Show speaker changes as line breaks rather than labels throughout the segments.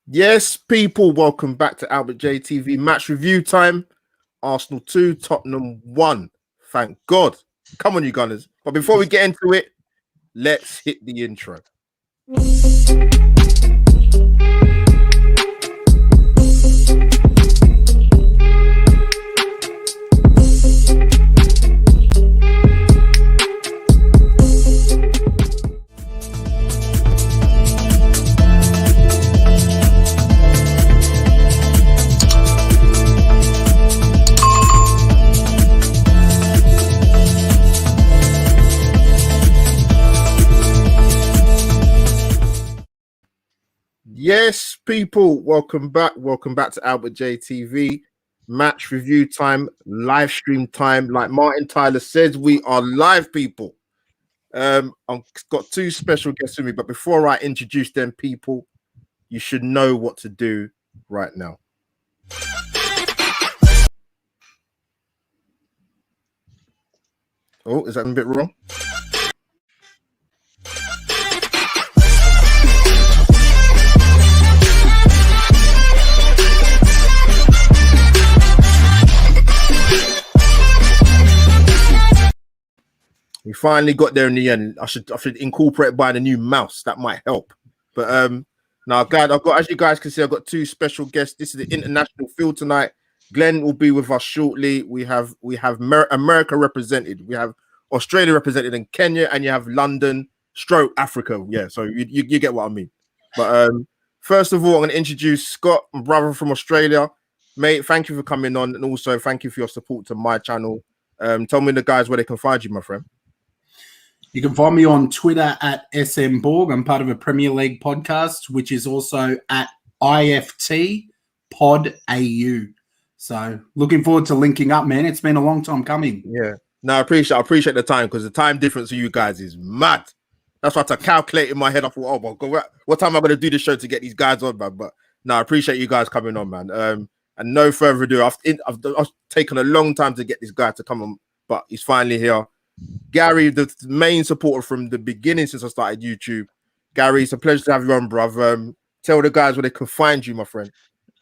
Yes, people, welcome back to AlbertJTV match review time. Arsenal 2, Tottenham 1. Thank God. Come on, you Gunners. But before we get into it, let's hit the intro. Yes, people, welcome back. Welcome back to AlbertJTV. Match review time, live stream time. Like Martin Tyler says, we are live, people. I've got two special guests with me, but before I introduce them, people, you should know what to do right now. Oh, is that a bit wrong? We finally got there in the end. I should incorporate by the new mouse. That might help. But now, guys, as you guys can see, I've got two special guests. This is the international field tonight. Glenn will be with us shortly. We have America represented. We have Australia represented in Kenya, and you have London, stroke Africa. Yeah, so you get what I mean. But first of all, I'm going to introduce Scott, my brother from Australia. Mate, thank you for coming on, and also thank you for your support to my channel. Tell me the guys where they can find you, my friend.
You can find me on Twitter at SMBorg. I'm part of a Premier League podcast, which is also at IFT Pod AU. So looking forward to linking up, man. It's been a long time coming.
Yeah. No, I appreciate the time, because the time difference for you guys is mad. That's why I had to calculate in my head. I thought, oh my God, what time am I going to do the show to get these guys on, man? But no, I appreciate you guys coming on, man. And no further ado, I've taken a long time to get this guy to come on, but he's finally here. Gary, the main supporter from the beginning since I started YouTube. Gary, it's a pleasure to have you on, bruv. Tell the guys where they can find you, my friend.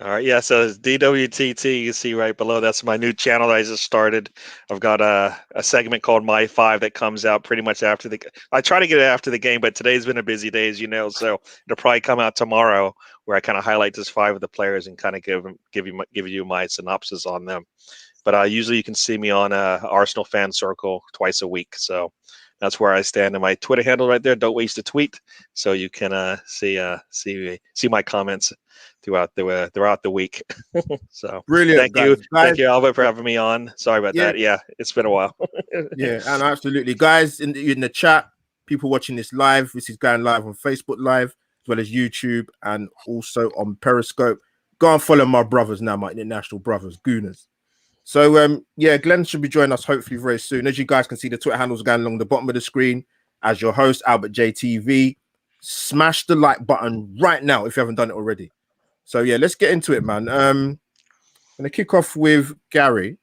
All right, yeah, so it's DWTT, you see right below. That's my new channel that I just started. I've got a segment called My Five that comes out pretty much after I try to get it after the game, but today's been a busy day, as you know, so it'll probably come out tomorrow, where I kind of highlight just five of the players and kind of give you my synopsis on them. But usually you can see me on Arsenal Fan Circle twice a week. So that's where I stand. And my Twitter handle right there, don't waste a tweet. So you can see my comments throughout the week. So
brilliant.
Thank you, Albert, for having me on. Sorry about that. Yeah, it's been a while.
Yeah, and absolutely. Guys, in the chat, people watching this live, this is going live on Facebook Live, as well as YouTube, and also on Periscope. Go and follow my brothers now, my international brothers, Gooners. So, yeah, Glenn should be joining us hopefully very soon. As you guys can see, the Twitter handles going along the bottom of the screen. As your host, AlbertJTV, smash the like button right now if you haven't done it already. So, yeah, let's get into it, man. I'm going to kick off with Gary.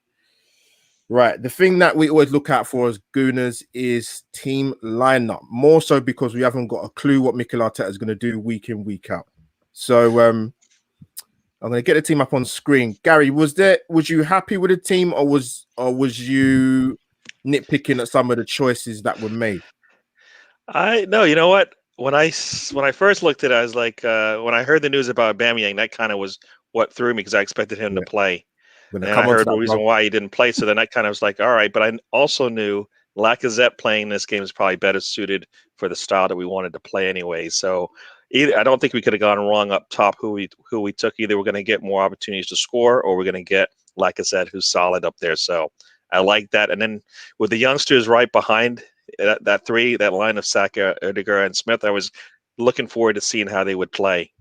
Right, the thing that we always look out for as Gooners is team lineup, more so because we haven't got a clue what Mikel Arteta is going to do week in, week out. So, I'm going to get the team up on screen. Gary, was you happy with the team, or was you nitpicking at some of the choices that were made?
No, you know what? When I first looked at it, I was like, when I heard the news about Aubameyang, that kind of was what threw me, because I expected him to play. And I heard the reason why he didn't play, so then I kind of was like, all right. But I also knew Lacazette playing this game is probably better suited for the style that we wanted to play anyway. So I don't think we could have gone wrong up top who we took. Either we're going to get more opportunities to score, or we're going to get Lacazette, who's solid up there. So I like that. And then with the youngsters right behind that line of Saka, Odegaard, and Smith, I was looking forward to seeing how they would play.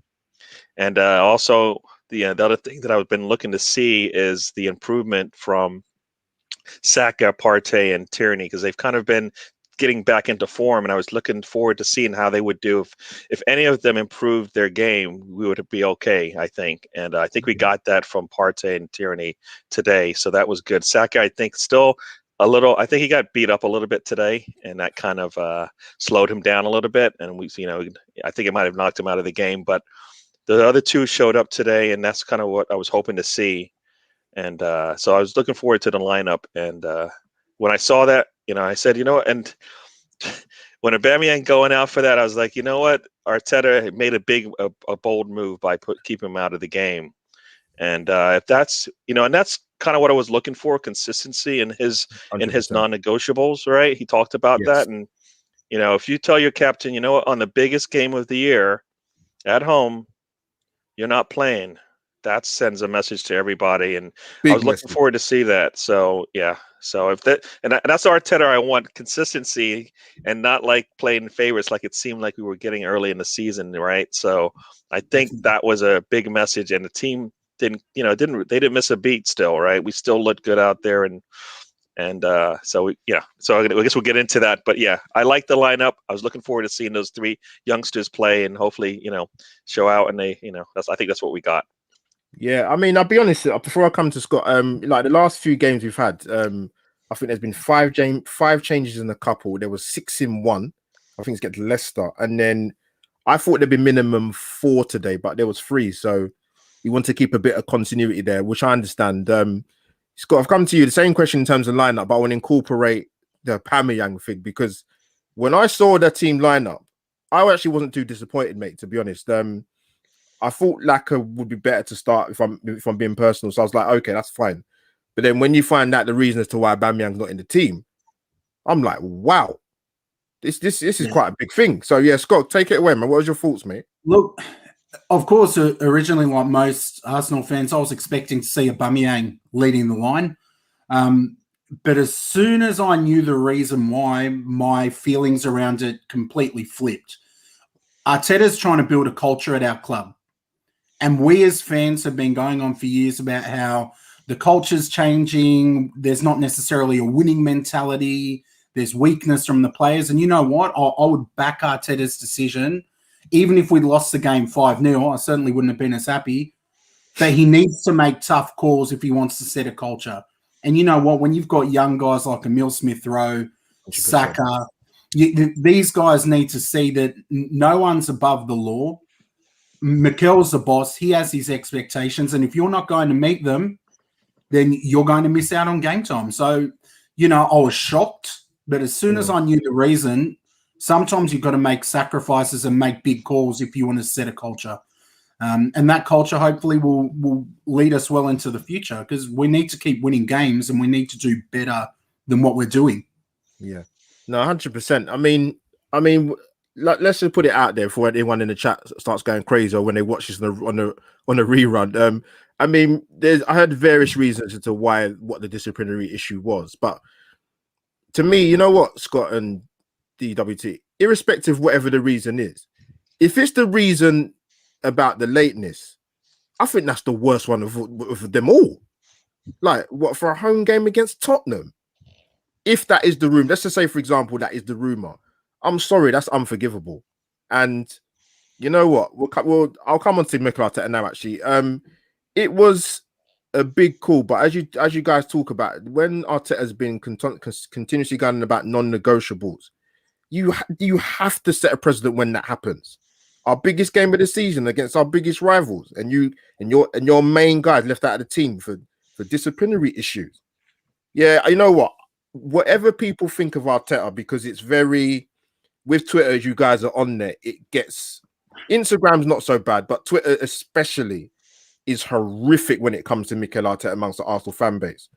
And also the other thing that I've been looking to see is the improvement from Saka, Partey, and Tierney, because they've kind of been getting back into form, and I was looking forward to seeing how they would do. If any of them improved their game, we would be okay, I think. And I think we got that from Partey and Tierney today, so that was good. Saka, I think, still a little. I think he got beat up a little bit today, and that kind of slowed him down a little bit. And I think it might have knocked him out of the game. But the other two showed up today, and that's kind of what I was hoping to see. And so I was looking forward to the lineup. And when I saw that, I said, and when Aubameyang going out for that, I was like, you know what? Arteta made a bold move by keeping him out of the game. And if that's, and that's kind of what I was looking for, consistency in his
100%.
non-negotiables, right? He talked about that. And, if you tell your captain, on the biggest game of the year at home, you're not playing, that sends a message to everybody. And I was looking forward to see that. So, yeah. So if and that's Arteta I want, consistency, and not like playing favorites like it seemed like we were getting early in the season, right? So I think that was a big message, and the team didn't miss a beat still, right? We still looked good out there, and so I guess we'll get into that. But yeah, I like the lineup. I was looking forward to seeing those three youngsters play and hopefully show out, and I think that's what we got.
Yeah, I mean, I'll be honest. Before I come to Scott, like the last few games we've had, I think there's been five changes in a couple. There was 6 in one. I think it's against Leicester, and then I thought there'd be minimum 4 today, but there was 3. So you want to keep a bit of continuity there, which I understand. Scott, I've come to you the same question in terms of lineup, but I want to incorporate the Aubameyang thing, because when I saw the team lineup, I actually wasn't too disappointed, mate. To be honest, I thought Laka would be better to start if I'm being personal. So I was like, okay, that's fine. But then when you find out the reason as to why Aubameyang's not in the team, I'm like, wow, this is quite a big thing. So yeah, Scott, take it away, man. What was your thoughts, mate?
Look, of course, originally, like most Arsenal fans, I was expecting to see Aubameyang leading the line. But as soon as I knew the reason why, my feelings around it completely flipped. Arteta's trying to build a culture at our club. And we as fans have been going on for years about how the culture's changing. There's not necessarily a winning mentality. There's weakness from the players. And you know what? I would back Arteta's decision. Even if we lost the game 5-0, I certainly wouldn't have been as happy. But he needs to make tough calls if he wants to set a culture. And you know what? When you've got young guys like Emile Smith-Rowe, Saka, these guys need to see that no one's above the law. Mikel's the boss. He has his expectations. And if you're not going to meet them, then you're going to miss out on game time. So, I was shocked. But as soon as I knew the reason, sometimes you've got to make sacrifices and make big calls if you want to set a culture. And that culture hopefully will lead us well into the future, because we need to keep winning games and we need to do better than what we're doing.
Yeah. No, 100%. I mean, let's just put it out there before anyone in the chat starts going crazy or when they watch this on the rerun. I mean, I heard various reasons as to what the disciplinary issue was, but to me, you know what, Scott and DWT, irrespective of whatever the reason is, if it's the reason about the lateness, I think that's the worst one of them all. Like, what, for a home game against Tottenham? If that is the room, let's just say, for example, that is the rumor. I'm sorry, that's unforgivable. And you know what? I'll come on to Mikel Arteta now. Actually, it was a big call, but as you guys talk about, when Arteta has been continuously going about non-negotiables, you have to set a precedent when that happens. Our biggest game of the season against our biggest rivals, and your main guys left out of the team for disciplinary issues. Yeah, you know what? Whatever people think of Arteta, because it's very, with Twitter, as you guys are on there, it gets, Instagram's not so bad, but Twitter especially is horrific when it comes to Mikel Arteta amongst the Arsenal fan base.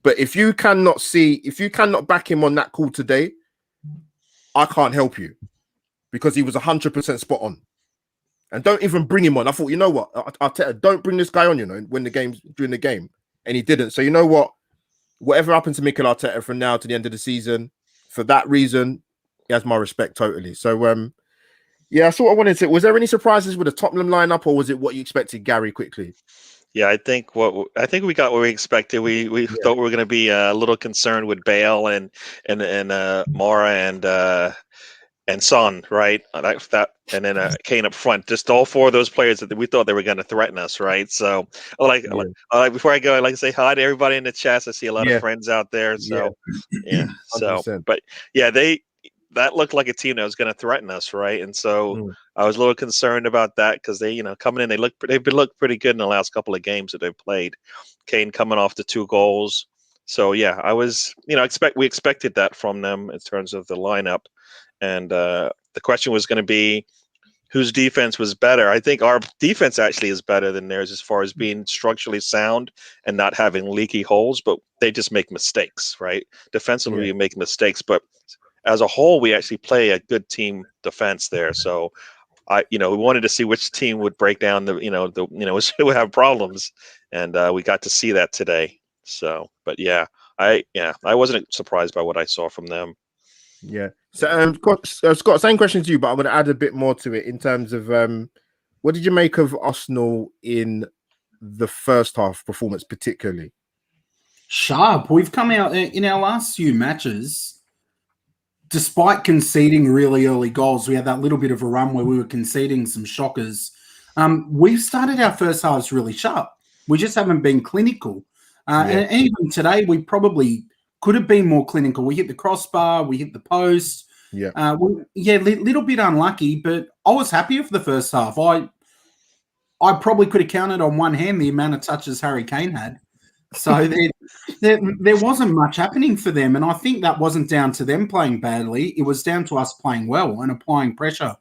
But if you cannot back him on that call today, I can't help you, because he was 100% spot on. And don't even bring him on. I thought, you know what, Arteta, don't bring this guy on, during the game. And he didn't. So you know what? Whatever happened to Mikel Arteta from now to the end of the season, for that reason, he has my respect totally. So, yeah, I sort of wanted to. Was there any surprises with the Tottenham lineup, or was it what you expected, Gary? Quickly.
Yeah, I think we got what we expected. We thought we were going to be a little concerned with Bale and Mora and Son, right? That and then Kane up front. Just all 4 of those players that we thought they were going to threaten us, right? So, before I go, I'd like to say hi to everybody in the chat. I see a lot of friends out there. So, yeah. So, but yeah, that looked like a team that was going to threaten us, right? And so I was a little concerned about that because they, coming in, they've looked pretty good in the last couple of games that they've played. Kane coming off the 2 goals. So yeah, I was, we expected that from them in terms of the lineup, and the question was going to be whose defense was better. I think our defense actually is better than theirs as far as being structurally sound and not having leaky holes, but they just make mistakes, right? Defensively, we make mistakes, but as a whole, we actually play a good team defense there. So we wanted to see which team would break down which would have problems, and we got to see that today. So, but I wasn't surprised by what I saw from them.
Yeah. So, Scott, same question to you, but I'm going to add a bit more to it in terms of what did you make of Arsenal in the first half performance, particularly?
Sharp. We've come out in our last few matches, despite conceding really early goals. We had that little bit of a run where we were conceding some shockers. We've started our first halves really sharp. We just haven't been clinical. And even today, we probably could have been more clinical. We hit the crossbar, we hit the post. Little bit unlucky, but I was happy for the first half. I probably could have counted on one hand the amount of touches Harry Kane had. So there wasn't much happening for them, and I think that wasn't down to them playing badly. It was down to us playing well and applying pressure.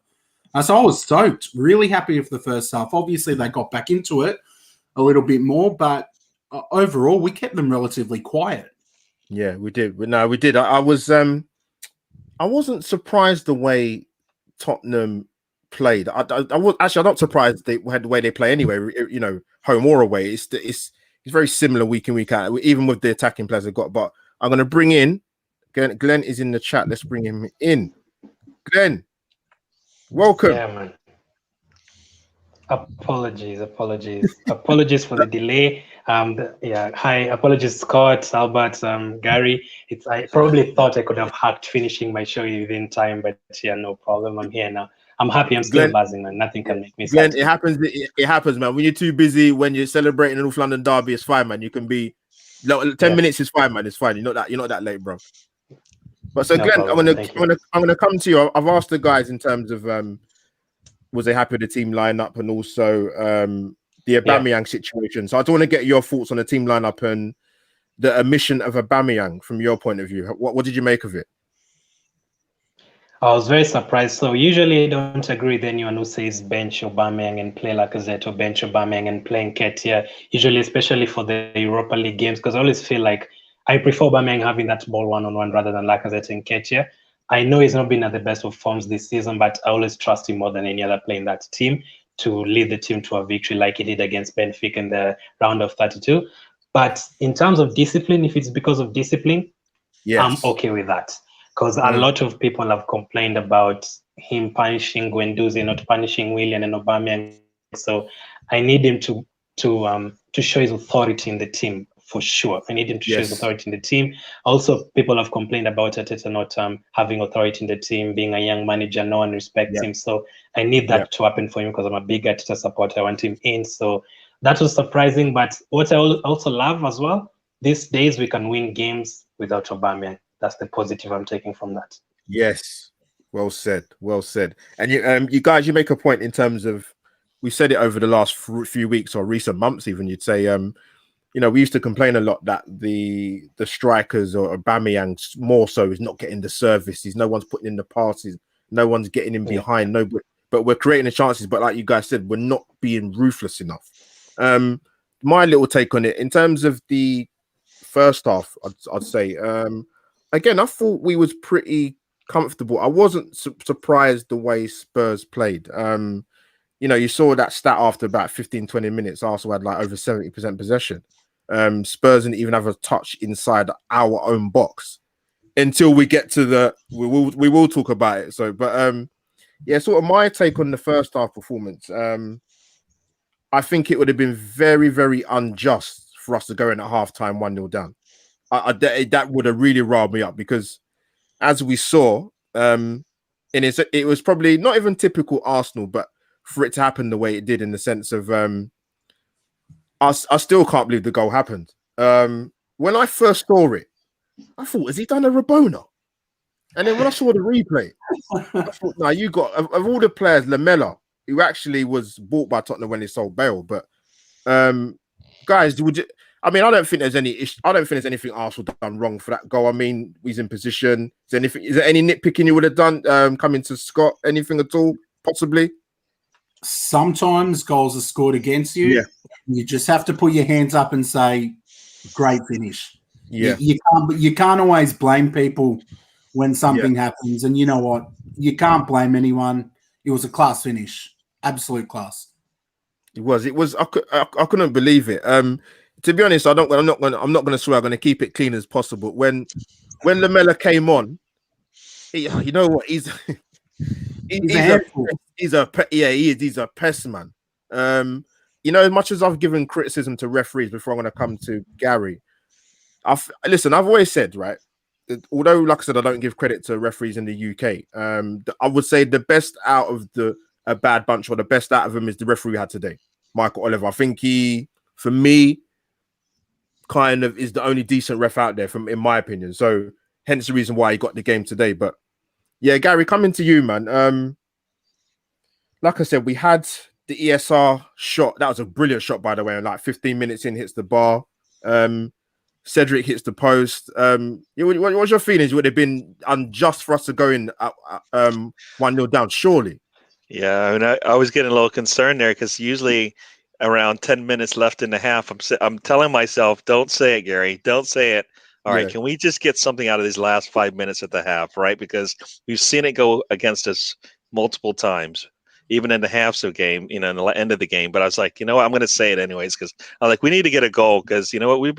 So I was stoked, really happy with the first half. Obviously, they got back into it a little bit more, but overall, we kept them relatively quiet.
Yeah, we did. No, we did. I wasn't surprised the way Tottenham played. I'm not surprised they had the way they play anyway. Home or away. It's very similar week in, week out, even with the attacking players they've got. But I'm going to bring in Glenn is in the chat. Let's bring him in. Glenn, welcome.
Yeah, man. Apologies for the delay. Hi, apologies, Scott, Albert, Gary. I probably thought I could have hacked finishing my show within time, but no problem. I'm here now. I'm happy. I'm still buzzing, man. Nothing can make me sad.
Glenn, it happens, man. When you're too busy, when you're celebrating an North London derby, it's fine, man. You can be 10 minutes is fine, man. It's fine. You're not that late, bro. But so, no Glenn, I'm gonna come to you. I've asked the guys in terms of was they happy with the team lineup and also the Aubameyang situation. So I don't want to get your thoughts on the team lineup and the omission of Aubameyang from your point of view. What did you make of it?
I was very surprised. So usually I don't agree with anyone who says bench Aubameyang and play Lacazette or bench Aubameyang and play Nketiah. Usually, especially for the Europa League games, because I always feel like I prefer Aubameyang having that ball one-on-one rather than Lacazette and Nketiah. I know he's not been at the best of forms this season, but I always trust him more than any other player in that team to lead the team to a victory like he did against Benfica in the round of 32. But in terms of discipline, if it's because of discipline, I'm okay with that. Because a lot of people have complained about him punishing Guendouzi, not punishing Willian and Aubameyang. So I need him to show his authority in the team for sure. I need him to show his authority in the team. Also, people have complained about Arteta not having authority in the team, being a young manager, no one respects him. So I need that to happen for him because I'm a big Arteta supporter. I want him in. So that was surprising. But what I also love as well, these days we can win games without Aubameyang. That's the positive I'm taking from that.
Yes, well said. And you guys, you make a point in terms of, we said it over the last few weeks or recent months. Even you'd say, we used to complain a lot that the strikers or Aubameyang more so is not getting the services. No one's putting in the passes. No one's getting in behind. But we're creating the chances. But like you guys said, we're not being ruthless enough. My little take on it in terms of the first half, I'd say. Again, I thought we was pretty comfortable. I wasn't surprised the way Spurs played. You saw that stat after about 15, 20 minutes. Arsenal had like over 70% possession. Spurs didn't even have a touch inside our own box until we get to we will talk about it. So, but sort of my take on the first half performance. I think it would have been very, very unjust for us to go in at halftime 1-0 down. That would have really riled me up because, as we saw, it was probably not even typical Arsenal, but for it to happen the way it did, in the sense of, I still can't believe the goal happened. When I first saw it, I thought, has he done a Rabona? And then when I saw the replay, I thought, nah, you got of all the players, Lamela, who actually was bought by Tottenham when they sold Bale. But guys, would you? I mean, I don't think there's any issue. I don't think there's anything Arsenal done wrong for that goal. I mean, he's in position. Is there any nitpicking you would have done coming to Scott? Anything at all? Possibly.
Sometimes goals are scored against you.
Yeah.
You just have to put your hands up and say, "Great finish."
Yeah.
You can't always blame people when something happens. And you know what? You can't blame anyone. It was a class finish. Absolute class.
It was. I couldn't believe it. To be honest, I'm not gonna swear. I'm gonna keep it clean as possible. When Lamela came on, you know what? He's a pest, man. You know, as much as I've given criticism to referees before, I'm gonna come to Gary. I've always said, right, although, like I said, I don't give credit to referees in the UK. I would say the best out of a bad bunch, or the best out of them, is the referee we had today, Michael Oliver. I think he, for me, kind of is the only decent ref out there, in my opinion. So, hence the reason why he got the game today. But yeah, Gary, coming to you, man. Like I said, we had the ESR shot. That was a brilliant shot, by the way. And like 15 minutes in, hits the bar. Cedric hits the post. What's your feelings? Would it have been unjust for us to go in 1-0 down, surely?
Yeah, I mean, I was getting a little concerned there because usually around 10 minutes left in the half, I'm telling myself, don't say it, Gary. Don't say it. All right, can we just get something out of these last 5 minutes at the half, right? Because we've seen it go against us multiple times, even in the halves of game, you know, in the end of the game. But I was like, you know what, I'm going to say it anyways because I was like, we need to get a goal because, you know what, we've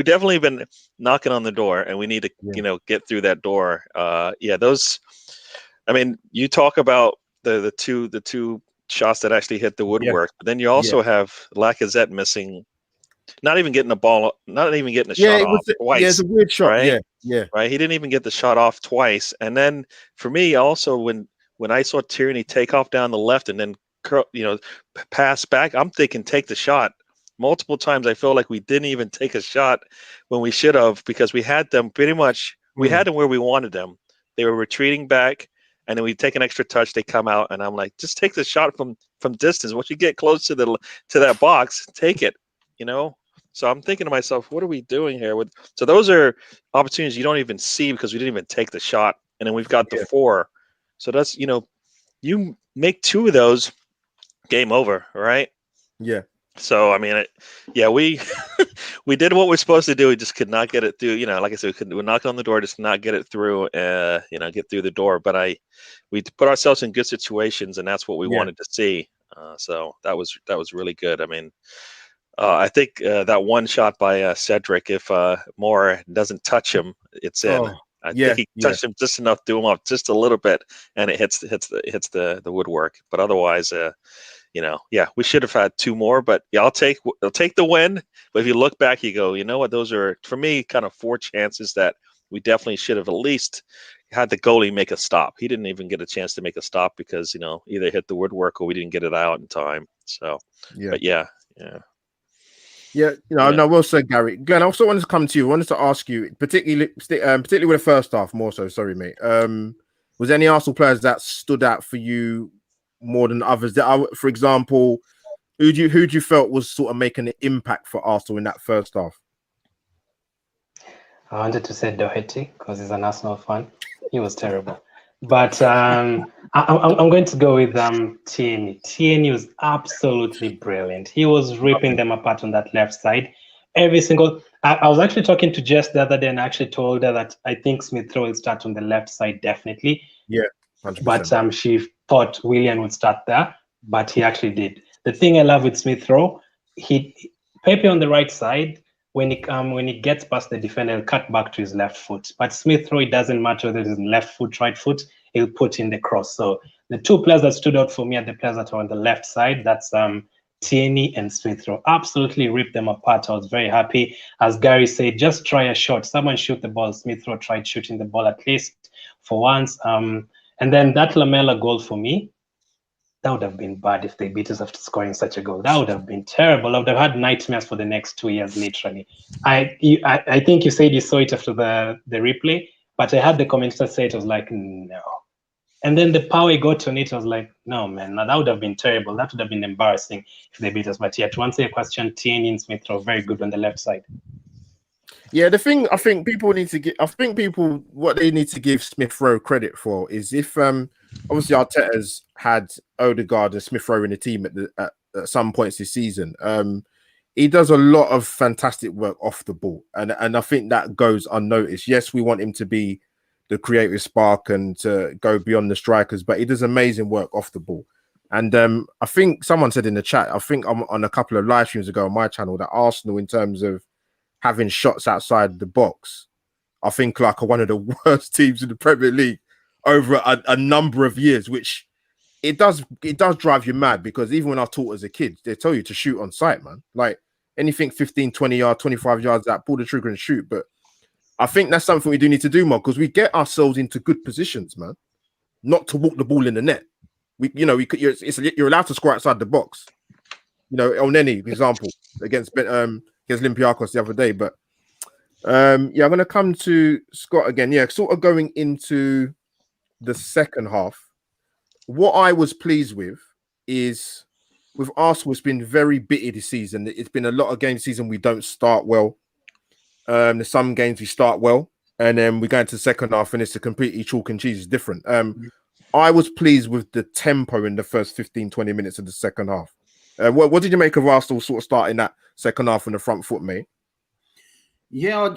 definitely been knocking on the door and we need to, you know, get through that door. Those, I mean, you talk about the two shots that actually hit the woodwork, but then you also have Lacazette missing, not even getting a shot off twice.
Yeah, it's a weird shot,
right?
Yeah.
Right. He didn't even get the shot off twice. And then for me, also when I saw Tierney take off down the left and then pass back, I'm thinking take the shot. Multiple times I feel like we didn't even take a shot when we should have, because we had them pretty much. We had them where we wanted them. They were retreating back, and then we take an extra touch. They come out, and I'm like, just take the shot from distance. Once you get close to that box, take it. You know. So I'm thinking to myself, what are we doing here? So those are opportunities you don't even see because we didn't even take the shot, and then we've got the 4. So that's, you know, you make 2 of those, game over, right?
Yeah.
So I mean, we we did what we're supposed to do. We just could not get it through. You know, like I said, we knock on the door, just not get it through. Get through the door. But we put ourselves in good situations, and that's what we wanted to see. So that was really good. I mean, I think that one shot by Cedric, if Moore doesn't touch him, it's in. I think he touched him just enough, threw him off just a little bit, and it hits the woodwork. But otherwise, we should have had 2 more. But yeah, I'll take the win. But if you look back, you go, you know what? Those are, for me, kind of 4 chances that we definitely should have at least had the goalie make a stop. He didn't even get a chance to make a stop because, you know, either hit the woodwork or we didn't get it out in time. So, but yeah.
Yeah, no, well said, Gary. Glenn, I also wanted to come to you. I wanted to ask you, particularly with the first half, more so. Sorry, mate. Was there any Arsenal players that stood out for you more than others? For example, who do you felt was sort of making an impact for Arsenal in that first half?
I wanted to say Doherty because he's an Arsenal fan. He was terrible. But I'm going to go with Tierney. Tierney was absolutely brilliant. He was ripping them apart on that left side. Every single. I was actually talking to Jess the other day and actually told her that I think Smith Rowe will start on the left side definitely.
Yeah, 100%.
But she thought Willian would start there, but he actually did. The thing I love with Smith Rowe, Pepe on the right side. When he gets past the defender, he'll cut back to his left foot. But Smith Rowe, it doesn't matter whether it's left foot, right foot, he'll put in the cross. So the 2 players that stood out for me are the players that are on the left side. That's Tierney and Smith Rowe. Absolutely ripped them apart. I was very happy. As Gary said, just try a shot. Someone shoot the ball. Smith Rowe tried shooting the ball at least for once. And then that Lamela goal for me, that would have been bad if they beat us after scoring such a goal. That would have been terrible. I would have had nightmares for the next 2 years, literally. I think you said you saw it after the replay. But I had the commentator say it was like, no. And then the power he got on it was like, no, man, that would have been terrible. That would have been embarrassing if they beat us. But yeah, to answer your question, Tierney and Smith are very good on the left side.
Yeah, the thing I think people need to get, I think people what they need to give Smith Rowe credit for is if obviously Arteta's had Odegaard and Smith Rowe in the team at some points this season. He does a lot of fantastic work off the ball, and I think that goes unnoticed. Yes, we want him to be the creative spark and to go beyond the strikers, but he does amazing work off the ball. And I think someone said in the chat, I think I'm on a couple of live streams ago on my channel, that Arsenal, in terms of having shots outside the box, I think like one of the worst teams in the Premier League over a number of years, which it does drive you mad, because even when I taught as a kid, they tell you to shoot on sight, man. Like anything 15, 20 yards, 25 yards out, pull the trigger and shoot. But I think that's something we do need to do more, because we get ourselves into good positions, man, not to walk the ball in the net. You're allowed to score outside the box. You know, on any example against Olympiacos the other day. But yeah, I'm going to come to Scott again. Yeah, sort of going into the second half. What I was pleased with is with Arsenal, it's been very bitty this season. It's been a lot of games this season we don't start well. There's some games we start well, and then we go into the second half and it's a completely chalk and cheese. It's different. I was pleased with the tempo in the first 15, 20 minutes of the second half. What did you make of Arsenal sort of starting that second half on the front foot, mate?
Yeah,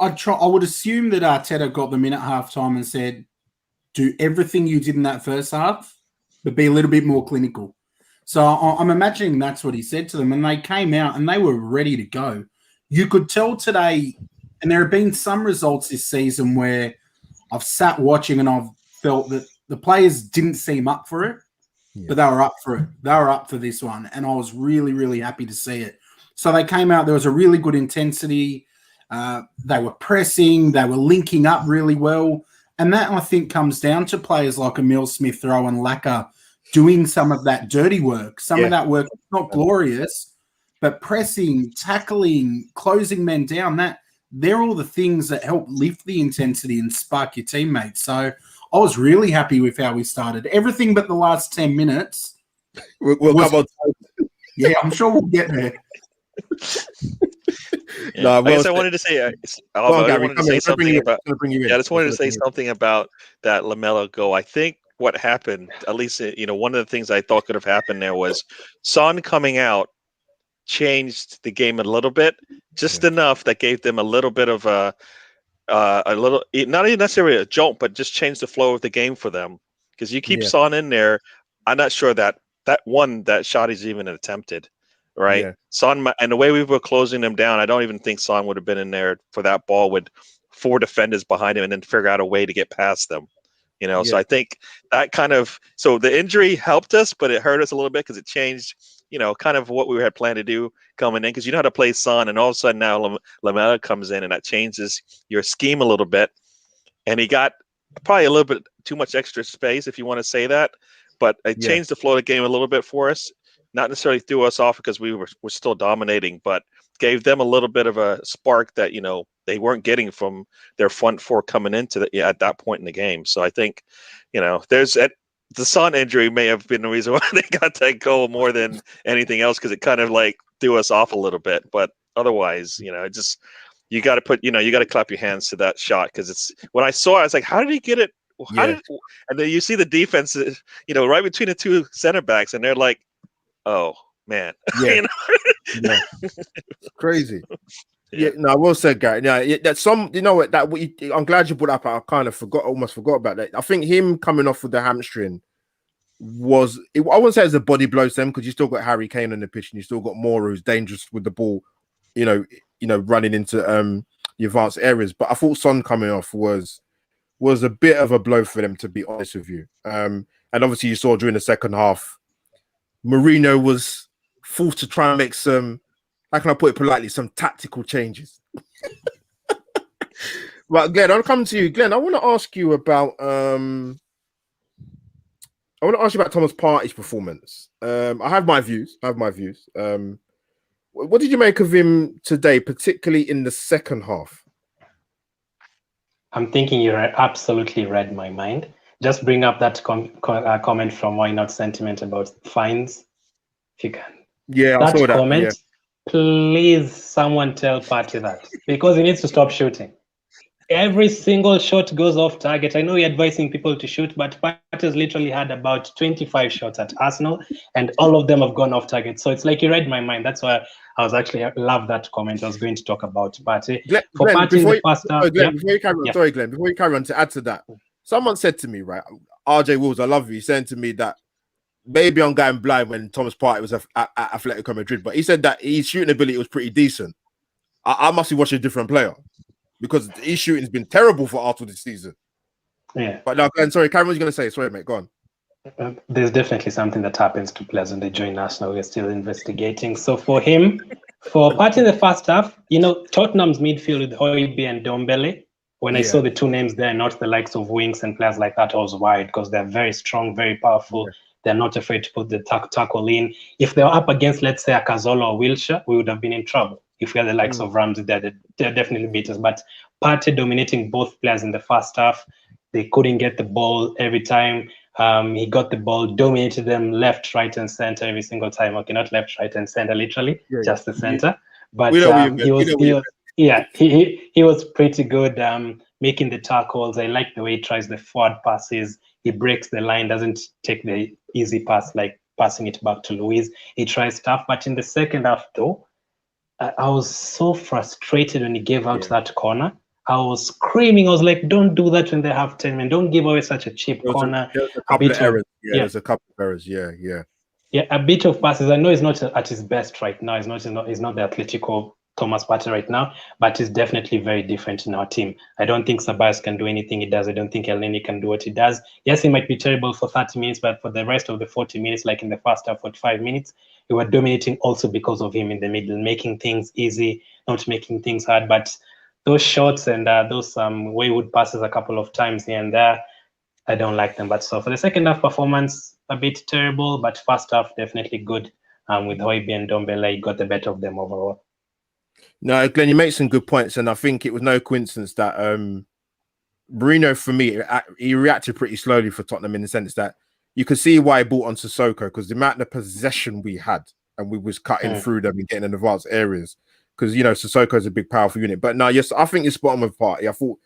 I would assume that Arteta got them in at halftime and said, do everything you did in that first half, but be a little bit more clinical. So I'm imagining that's what he said to them, and they came out and they were ready to go. You could tell today, and there have been some results this season where I've sat watching and I've felt that the players didn't seem up for it, but they were up for it. They were up for this one, and I was really, really happy to see it. So they came out, there was a really good intensity. They were pressing, they were linking up really well. And that, I think, comes down to players like Emile Smith-Rowe and Laka doing some of that dirty work. Some of that work is not glorious, but pressing, tackling, closing men down, they're all the things that help lift the intensity and spark your teammates. So I was really happy with how we started. Everything but the last 10 minutes.
We'll come on.
Yeah, I'm sure we'll get there.
Yeah. No, I guess I wanted to say, I just wanted to say something about that Lamela goal. I think what happened, at least, one of the things I thought could have happened there was Son coming out changed the game a little bit, just enough that gave them a little bit of a little, not even necessarily a jolt, but just changed the flow of the game for them. Because you keep Son in there, I'm not sure that shot is even attempted. Right, Son, and the way we were closing them down, I don't even think Son would have been in there for that ball with 4 defenders behind him and then figure out a way to get past them. So I think that so the injury helped us, but it hurt us a little bit because it changed, kind of what we had planned to do coming in, because you know how to play Son, and all of a sudden now Lamela comes in and that changes your scheme a little bit, and he got probably a little bit too much extra space, if you want to say that, but it changed the flow of the game a little bit for us. Not necessarily threw us off because we were still dominating, but gave them a little bit of a spark that they weren't getting from their front four coming into at that point in the game. So I think the Son injury may have been the reason why they got that goal more than anything else, because it kind of like threw us off a little bit. But otherwise, you got to clap your hands to that shot, because it's when I saw it, I was like, how did he get it? And then you see the defense, right between the two center backs, and they're like, oh man,
it's crazy. No, I will say, Gary. Yeah, that's I'm glad you brought up. I kind of almost forgot about that. I think him coming off with the hamstring I wouldn't say it's a body blow to them, because you still got Harry Kane on the pitch and you still got Moura, who's dangerous with the ball, running into the advanced areas. But I thought Son coming off was a bit of a blow for them, to be honest with you. And obviously you saw during the second half, Mourinho was forced to try and make some, how can I put it politely, some tactical changes. But Glenn, I'll come to you. Glenn, I want to ask you about Thomas Partey's performance. I have my views. What did you make of him today, particularly in the second half?
I'm thinking you absolutely read my mind. Just bring up that comment from Why Not Sentiment about fines, if you can.
Yeah,
that
I saw that.
comment,
Yeah.
please someone tell Partey that, because he needs to stop shooting. Every single shot goes off target. I know you're advising people to shoot, but Partey's literally had about 25 shots at Arsenal, and all of them have gone off target. So it's like you read my mind. That's why I was actually, I love that comment. I was going to talk about Partey. For
Glenn,
Partey in the first half.
Glenn, before you carry on, sorry, Glenn, before you carry on, to add to that, someone said to me, right, RJ Wolves, I love you, saying to me that maybe I'm going blind when Thomas Partey was at Atletico Madrid, but he said that his shooting ability was pretty decent. I must be watching a different player, because his shooting's been terrible for Arsenal this season.
Yeah.
But now, Glenn, sorry, Cameron's going to say, sorry, mate, go on.
There's definitely something that happens to players when they join Arsenal. We're still investigating. So for him, for Partey in the first half, Tottenham's midfield with Højbjerg and Dombele, when I saw the two names there, not the likes of Winks and players like that, I was worried, because they're very strong, very powerful. Yeah. They're not afraid to put the tackle in. If they were up against, let's say, a Cazorla or Wilshere, we would have been in trouble. If we had the likes of Ramsey there, they're definitely beat us. But Partey dominating both players in the first half. They couldn't get the ball every time. He got the ball, dominated them left, right, and center every single time. Okay, not left, right, and center, literally, just the center. But he was pretty good making the tackles. I like the way he tries the forward passes. He breaks the line, doesn't take the easy pass like passing it back to Luis. He tries stuff. But in the second half, though, I was so frustrated when he gave out that corner. I was screaming. I was like, don't do that when they have 10 men. Don't give away such a cheap corner.
There's a couple of errors. There's a couple of errors. Yeah,
a bit of passes. I know he's not at his best right now. He's not the Atletico Thomas Partey right now, but he's definitely very different in our team. I don't think Ceballos can do anything he does. I don't think Elneny can do what he does. Yes, he might be terrible for 30 minutes, but for the rest of the 40 minutes, like in the first half, 45 minutes, we were dominating also because of him in the middle, making things easy, not making things hard. But those shots and those wayward passes a couple of times here and there, I don't like them. But so for the second half performance, a bit terrible, but first half definitely good. With Højbjerg and Dombele, he got the better of them overall.
No, Glenn, you make some good points, and I think it was no coincidence that Bruno, for me, he reacted pretty slowly for Tottenham, in the sense that you could see why he brought on Sissoko, because the amount of possession we had, and we was cutting through them and getting in advanced areas. Because, Sissoko is a big, powerful unit. But no, yes, I think you're spot on with Partey. I thought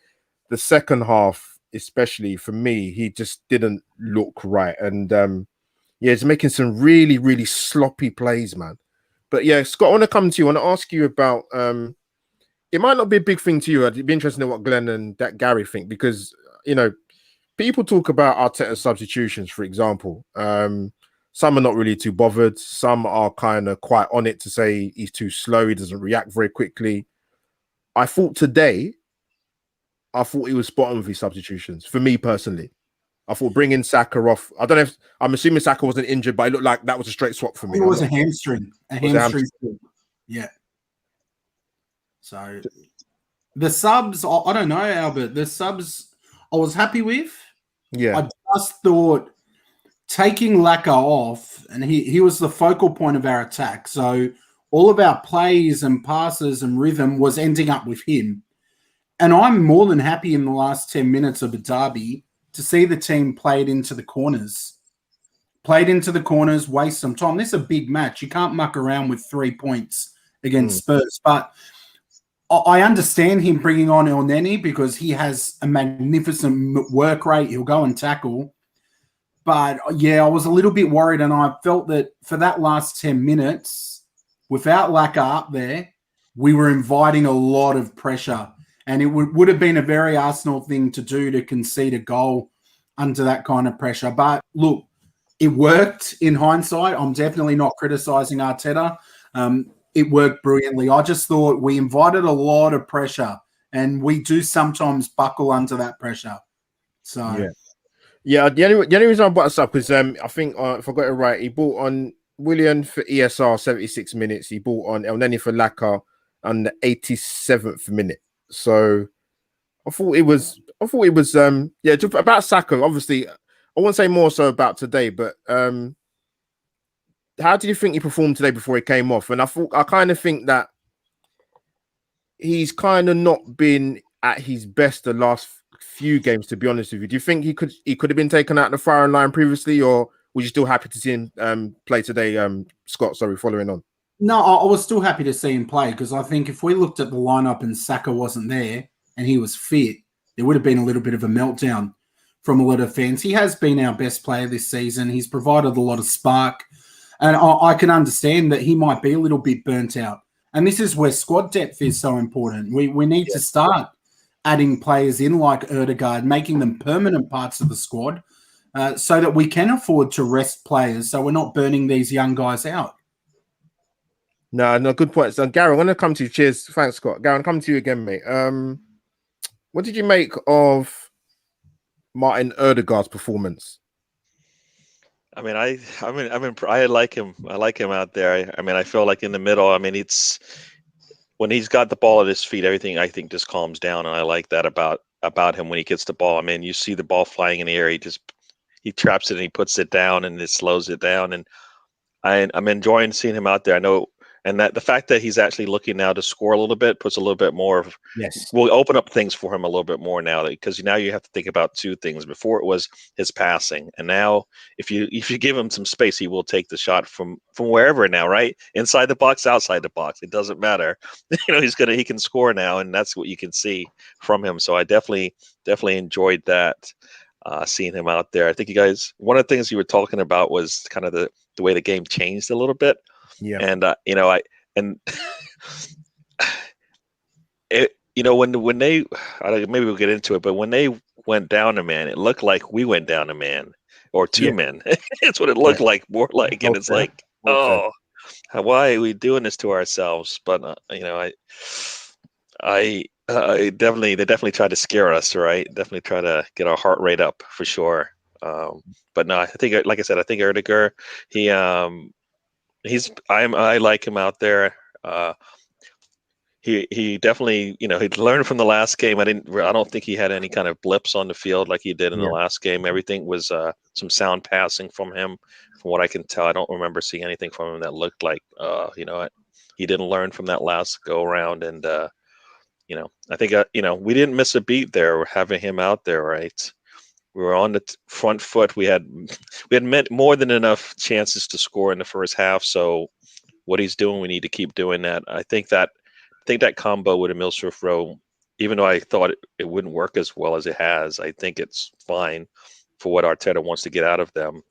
the second half, especially for me, he just didn't look right. And he's making some really, really sloppy plays, man. But yeah, Scott, I want to come to you. I want to ask you about, it might not be a big thing to you. I'd be interested in what Glenn and that Gary think, because, people talk about Arteta's substitutions, for example. Some are not really too bothered. Some are kind of quite on it to say he's too slow. He doesn't react very quickly. I thought today, he was spot on with his substitutions. For me personally, I thought bringing Saka off. I don't know if I'm assuming Saka wasn't injured, but it looked like that was a straight swap for me.
It was a hamstring. Yeah. So the subs, I don't know, Albert. The subs, I was happy with.
Yeah.
I just thought taking Laka off, and he was the focal point of our attack. So all of our plays and passes and rhythm was ending up with him. And I'm more than happy in the last 10 minutes of a derby to see the team played into the corners. Waste some time. This is a big match. You can't muck around with 3 points against Spurs. But I understand him bringing on Elneny because he has a magnificent work rate. He'll go and tackle. But, yeah, I was a little bit worried, and I felt that for that last 10 minutes, without Laka up there, we were inviting a lot of pressure. And it would have been a very Arsenal thing to do, to concede a goal under that kind of pressure. But, look, it worked in hindsight. I'm definitely not criticising Arteta. It worked brilliantly. I just thought we invited a lot of pressure, and we do sometimes buckle under that pressure. So,
yeah. The only reason I brought this up is I think if I got it right, he brought on Willian for ESR 76 minutes. He brought on Elneny for Laka on the 87th minute. So I thought it was about Saka. Obviously, I won't say more so about today, but how do you think he performed today before he came off? And I kind of think that he's kind of not been at his best the last few games, to be honest with you. Do you think he could have been taken out of the firing line previously, or were you still happy to see him play today? Scott, sorry, following on.
No, I was still happy to see him play because I think if we looked at the lineup and Saka wasn't there and he was fit, there would have been a little bit of a meltdown from a lot of fans. He has been our best player this season. He's provided a lot of spark. And I can understand that he might be a little bit burnt out. And this is where squad depth is so important. We need to start adding players in like Erdegaard, making them permanent parts of the squad so that we can afford to rest players so we're not burning these young guys out.
No, good point. So, Gary, I'm going to come to you. Cheers. Thanks, Scott. Gary, I'm coming to you again, mate. What did you make of Martin Erdegaard's performance?
I mean, I like him. I like him out there. I mean, I feel like in the middle. I mean, it's when he's got the ball at his feet, everything I think just calms down, and I like that about him when he gets the ball. I mean, you see the ball flying in the air, he traps it and he puts it down and it slows it down, and I'm enjoying seeing him out there. I know. And that the fact that he's actually looking now to score a little bit puts a little bit more of will open up things for him a little bit more now, because now you have to think about two things. Before it was his passing, and now if you give him some space, he will take the shot from wherever now, right? Inside the box, outside the box, it doesn't matter. He can score now, and that's what you can see from him. So I definitely enjoyed that, seeing him out there. I think you guys, one of the things you were talking about was kind of the way the game changed a little bit. Yeah, and when they maybe we'll get into it, but when they went down a man, it looked like we went down a man or two men. It's what it looked like, more like, and it's like, why are we doing this to ourselves? But they definitely tried to scare us, right? Definitely try to get our heart rate up for sure. But no, I think, like I said, I think Erdegaard, I like him out there. He definitely, he'd learned from the last game. I don't think he had any kind of blips on the field like he did in the last game. Everything was some sound passing from him, from what I can tell. I don't remember seeing anything from him that looked like he didn't learn from that last go around. And I think we didn't miss a beat there having him out there, right? We were on the front foot. We had met more than enough chances to score in the first half. So what he's doing, we need to keep doing that. I think that combo with Emil Smith-Rowe, even though I thought it wouldn't work as well as it has, I think it's fine for what Arteta wants to get out of them.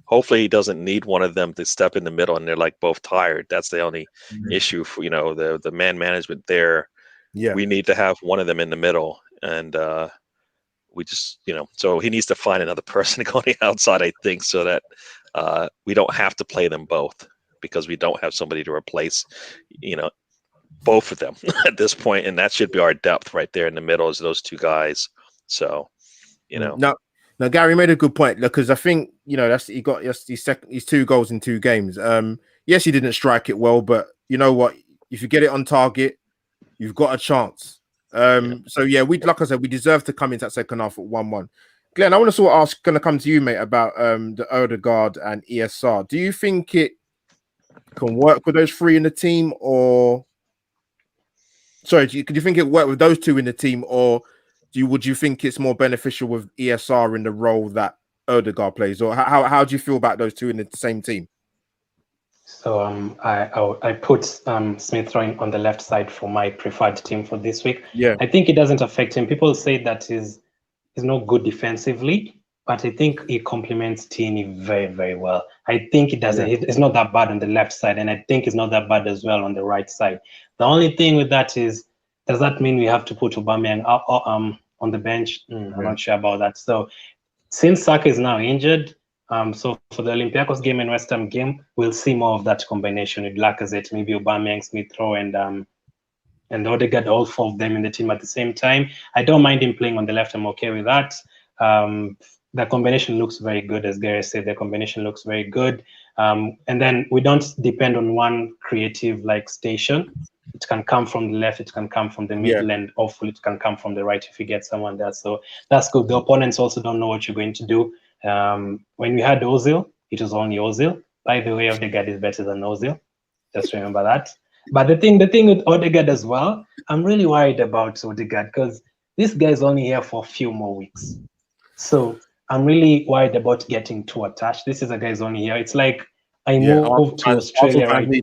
Hopefully he doesn't need one of them to step in the middle and they're like both tired. That's the only issue for the man management there. Yeah, we need to have one of them in the middle, and we just, so he needs to find another person on the outside, I think, so that we don't have to play them both, because we don't have somebody to replace, both of them at this point. And that should be our depth right there in the middle, is those two guys. So,
Now, Gary made a good point, because I think, he got his 2 goals in 2 games. Yes, he didn't strike it well, but you know what? If you get it on target, you've got a chance. So yeah, like I said, we deserve to come into that second half at 1-1. Glenn, I want to going to come to you, mate, about the Odegaard and ESR. Do you think it can work with those 3 in the team, or could you think it work with those 2 in the team, or would you think it's more beneficial with ESR in the role that Odegaard plays, or how do you feel about those 2 in the same team?
So I put Smith-Rowe on the left side for my preferred team for this week.
Yeah,
I think it doesn't affect him. People say that he's not good defensively, but I think he complements Tierney very, very well. I think it doesn't. Yeah. It's not that bad on the left side, and I think it's not that bad as well on the right side. The only thing with that is, does that mean we have to put Aubameyang on the bench? I'm not sure about that. So since Saka is now injured, so for the Olympiacos game and West Ham game, we'll see more of that combination with Lacazette, maybe Aubameyang, Smith-Rowe, and Odegaard, all 4 of them in the team at the same time. I don't mind him playing on the left. I'm okay with that. The combination looks very good, as Gary said. The combination looks very good. And then we don't depend on one creative station. It can come from the left, it can come from the middle, and hopefully it can come from the right if you get someone there. So that's good. The opponents also don't know what you're going to do. When we had Ozil, it was only Ozil. By the way, Odegaard is better than Ozil. Just remember that. But the thing with Odegaard as well, I'm really worried about Odegaard, because this guy's only here for a few more weeks. So I'm really worried about getting too attached. This is a guy's only here. It's like I moved to Australia right
now.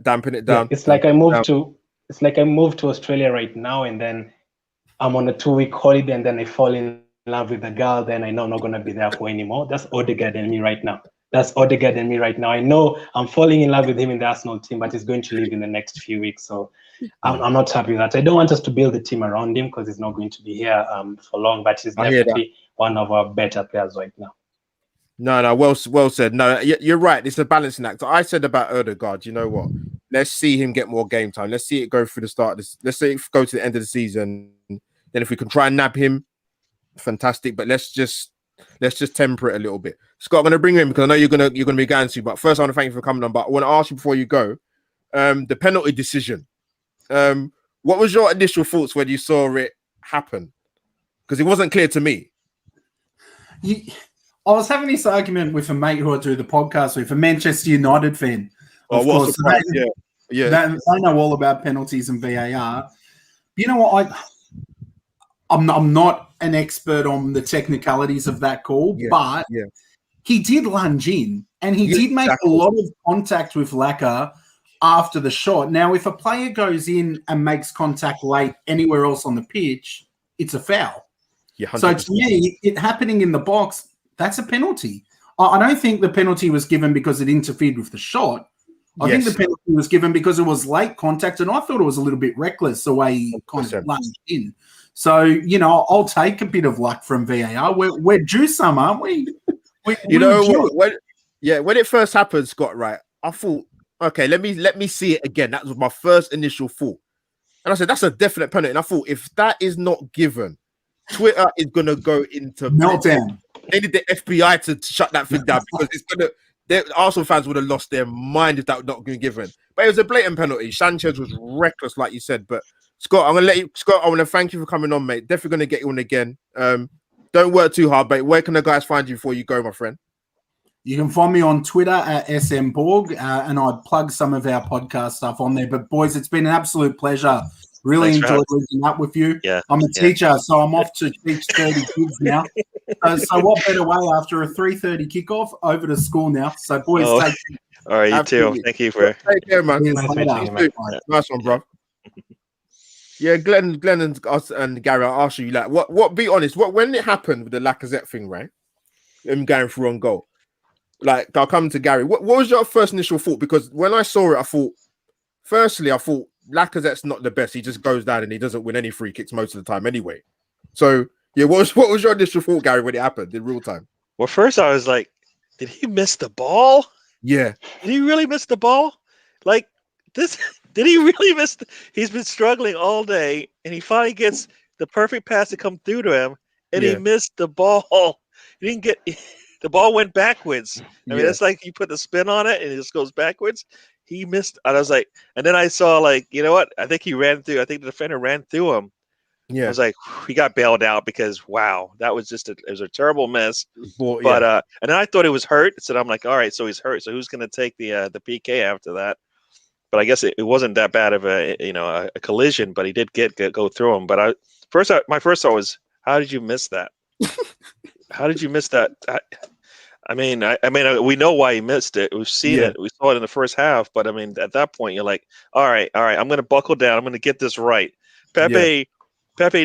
Dampen it down.
Yeah, it's like I moved to Australia right now, and then I'm on a 2-week holiday, and then I fall in love with a girl. Then I know I'm not gonna be there for anymore. That's Odegaard and me right now. I know I'm falling in love with him in the Arsenal team, but he's going to leave in the next few weeks. So I'm not happy with that. I don't want us to build a team around him because he's not going to be here for long. But he's definitely one of our better players right now.
No, well said. No, you're right. It's a balancing act. I said about Odegaard, you know what? Let's see him get more game time. Let's see it go through the start of this. Let's see it go to the end of the season. Then if we can try and nab him, fantastic. But let's just temper it a little bit. Scott, I'm going to bring you in because I know you're gonna be going to. But first, I want to thank you for coming on. But I want to ask you before you go, the penalty decision. What was your initial thoughts when you saw it happen? Because it wasn't clear to me.
I was having this argument with a mate who I do the podcast with, a Manchester United fan. Of course, they know all about penalties and VAR. You know what? I'm not an expert on the technicalities of that call, but he did lunge in and he did make a lot of contact with Laka after the shot. Now, if a player goes in and makes contact late anywhere else on the pitch, it's a foul. So to me, it happening in the box, that's a penalty. I don't think the penalty was given because it interfered with the shot. I think the penalty was given because it was late contact, and I thought it was a little bit reckless the way he kind of lunged in. So, you know, I'll take a bit of luck from VAR. We're due some, aren't we? When
it first happened, Scott, right, I thought, okay, let me see it again. That was my first initial thought. And I said, that's a definite penalty. And I thought, if that is not given, Twitter is going to go into
meltdown.
They need the FBI to shut that thing down because it's going to. Arsenal fans would have lost their mind if that was not been given. But it was a blatant penalty. Sanchez was reckless, like you said. But Scott, I'm gonna let you. Scott, I want to thank you for coming on, mate. Definitely gonna get you on again. Don't work too hard, but where can the guys find you before you go, my friend?
You can find me on Twitter at SMBorg, and I plug some of our podcast stuff on there. But boys, it's been an absolute pleasure. Really enjoyed reading up with you.
Yeah,
I'm a teacher, so I'm off to teach 30 kids now. So what better way after a 3:30 kickoff over to school now? So boys, take care.
All right, you too. Thank you for
take care, man.
Nice
one, bro. Yeah, Glenn and us and Gary, I'll ask you like what be honest, when it happened with the Lacazette thing, right? Him going through on goal. Like, I'll come to Gary. What was your first initial thought? Because when I saw it, I thought Lacazette's not the best. He just goes down and he doesn't win any free kicks most of the time anyway. So, yeah, what was your initial thought, Gary, when it happened in real time?
Well, first I was like, did he miss the ball?
Yeah.
Did he really miss the ball? Like, this, did he really miss he's been struggling all day, and he finally gets the perfect pass to come through to him, and he missed the ball. He didn't get... The ball went backwards. I mean, it's like you put the spin on it and it just goes backwards. He missed. And I was like, and then I saw, like, you know what? I think he ran through. I think the defender ran through him. Yeah. I was like, he got bailed out because, wow, that was just it was a terrible mess. Well, but and then I thought it was hurt. So I'm like, all right, so he's hurt. So who's going to take the PK after that? But I guess it wasn't that bad of a collision. But he did go through him. But my first thought was, how did you miss that? How did you miss that? I mean, we know why he missed it. We've seen it. We saw it in the first half. But I mean, at that point, you're like, all right. I'm going to buckle down. I'm going to get this right. Pepe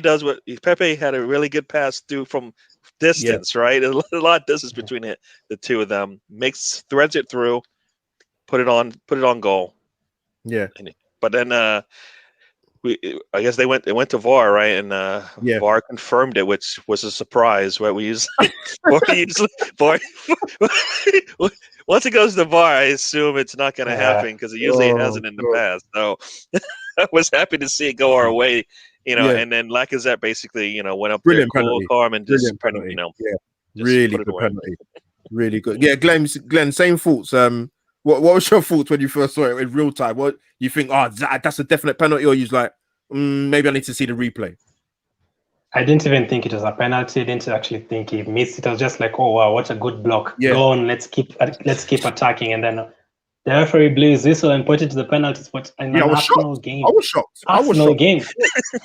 does what Pepe had a really good pass through from distance, right? A lot of distance between the two of them. Threads it through, put it on goal. Yeah. But then I guess they went to VAR, right? And VAR confirmed it, which was a surprise. Right? VAR once it goes to VAR, I assume it's not going to happen because it usually hasn't in the past. So I was happy to see it go our way, And then Lacazette basically, went up there, cool, calm, and just
penalty. Really good penalty. Really good. Yeah, Glenn, same thoughts. What was your thoughts when you first saw it in real time? What you think? Oh, that's a definite penalty, or you was like, maybe I need to see the replay.
I didn't even think it was a penalty. I didn't actually think he missed it. I was just like, oh wow, what a good block. Yeah. Go on, let's keep attacking. And then The referee blew his whistle and pointed to the penalty spot in an Arsenal game.
I was shocked.
Arsenal game.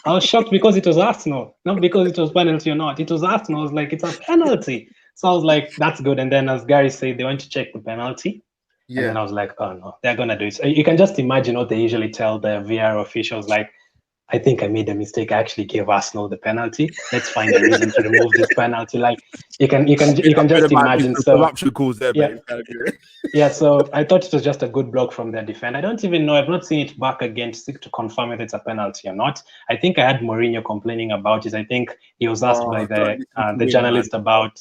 I was shocked because it was Arsenal, not because it was penalty or not. It was Arsenal. I was like, it's a penalty. So I was like, that's good. And then, as Gary said, they went to check the penalty. Yeah. And then I was like, oh no, they're gonna do it. So you can just imagine what they usually tell the VR officials, like, I think I made a mistake. I actually gave Arsenal the penalty. Let's find a reason to remove this penalty. Like you can just imagine. So
corruption calls there,
yeah. Yeah, so I thought it was just a good block from their defender. I don't even know. I've not seen it back again to confirm if it's a penalty or not. I think I had Mourinho complaining about it. I think he was asked by the journalist about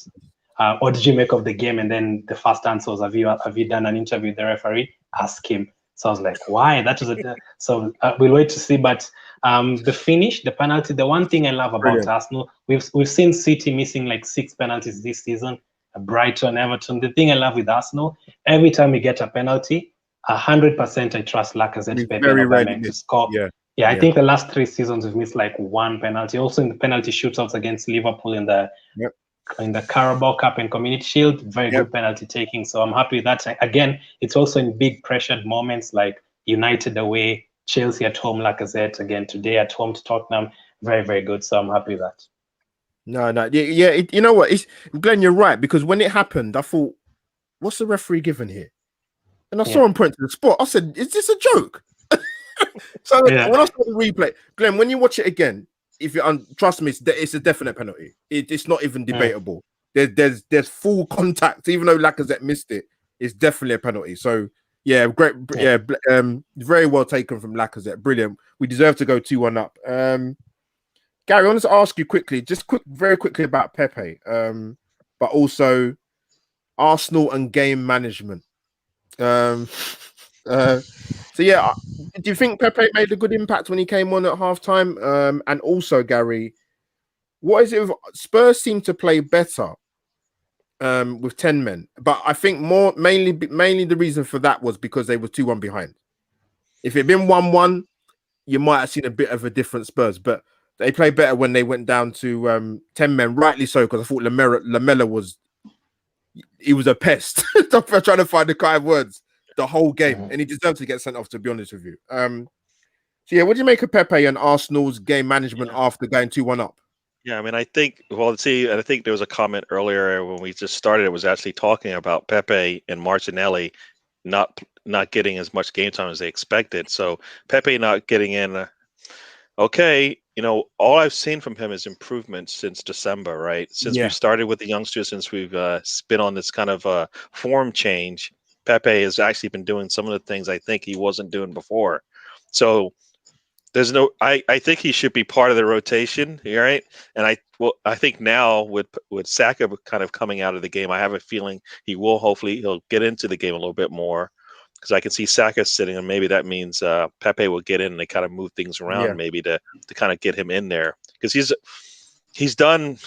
what did you make of the game, and then the first answer was, have you done an interview with the referee? Ask him. So I was like, why? That was so we'll wait to see. But the finish, the penalty, the one thing I love about Arsenal, we've seen City missing like 6 penalties this season. Brighton, Everton. The thing I love with Arsenal, every time we get a penalty, 100% I trust Lacazette, Pepe, and Aubameyang to score. Yeah, I think the last 3 seasons we've missed like 1 penalty. Also in the penalty shootouts against Liverpool in the Carabao Cup and Community Shield, very good penalty taking. So I'm happy with that. Again, it's also in big pressured moments like United away, Chelsea at home, Lacazette again today at home to Tottenham. Very, very good. So I'm happy with that.
No, you know what? Glenn, you're right, because when it happened, I thought, what's the referee giving here? And I saw him point to the spot. I said, is this a joke? So when I saw the replay, Glenn, when you watch it again, if you trust me, it's a definite penalty. It's not even debatable. There's full contact, even though Lacazette missed it. It's definitely a penalty. So yeah, great, very well taken from Lacazette. Brilliant. We deserve to go 2-1 up. Gary, I wanted to ask you quickly, very quickly about Pepe, but also Arsenal and game management. So yeah, do you think Pepe made a good impact when he came on at halftime? And also, Gary, what is it? Spurs seem to play better with 10 men, but I think mainly the reason for that was because they were 2-1 behind. If it had been 1-1, you might have seen a bit of a different Spurs, but they played better when they went down to 10 men, rightly so, because I thought Lamella was a pest. I'm trying to find the kind of words the whole game, and he deserved to get sent off, to be honest with you. So yeah, what do you make of Pepe and Arsenal's game management after going 2-1 up?
Yeah, I mean, I think there was a comment earlier when we just started. It was actually talking about Pepe and Martinelli not getting as much game time as they expected. So Pepe not getting in. Okay, all I've seen from him is improvement since December, right? Since we started with the youngsters, since we've been on this kind of form change, Pepe has actually been doing some of the things I think he wasn't doing before. So I think he should be part of the rotation, right? And I think now with Saka kind of coming out of the game, I have a feeling hopefully he'll get into the game a little bit more. Because I can see Saka sitting, and maybe that means Pepe will get in and they kind of move things around, maybe to kind of get him in there. Because he's done,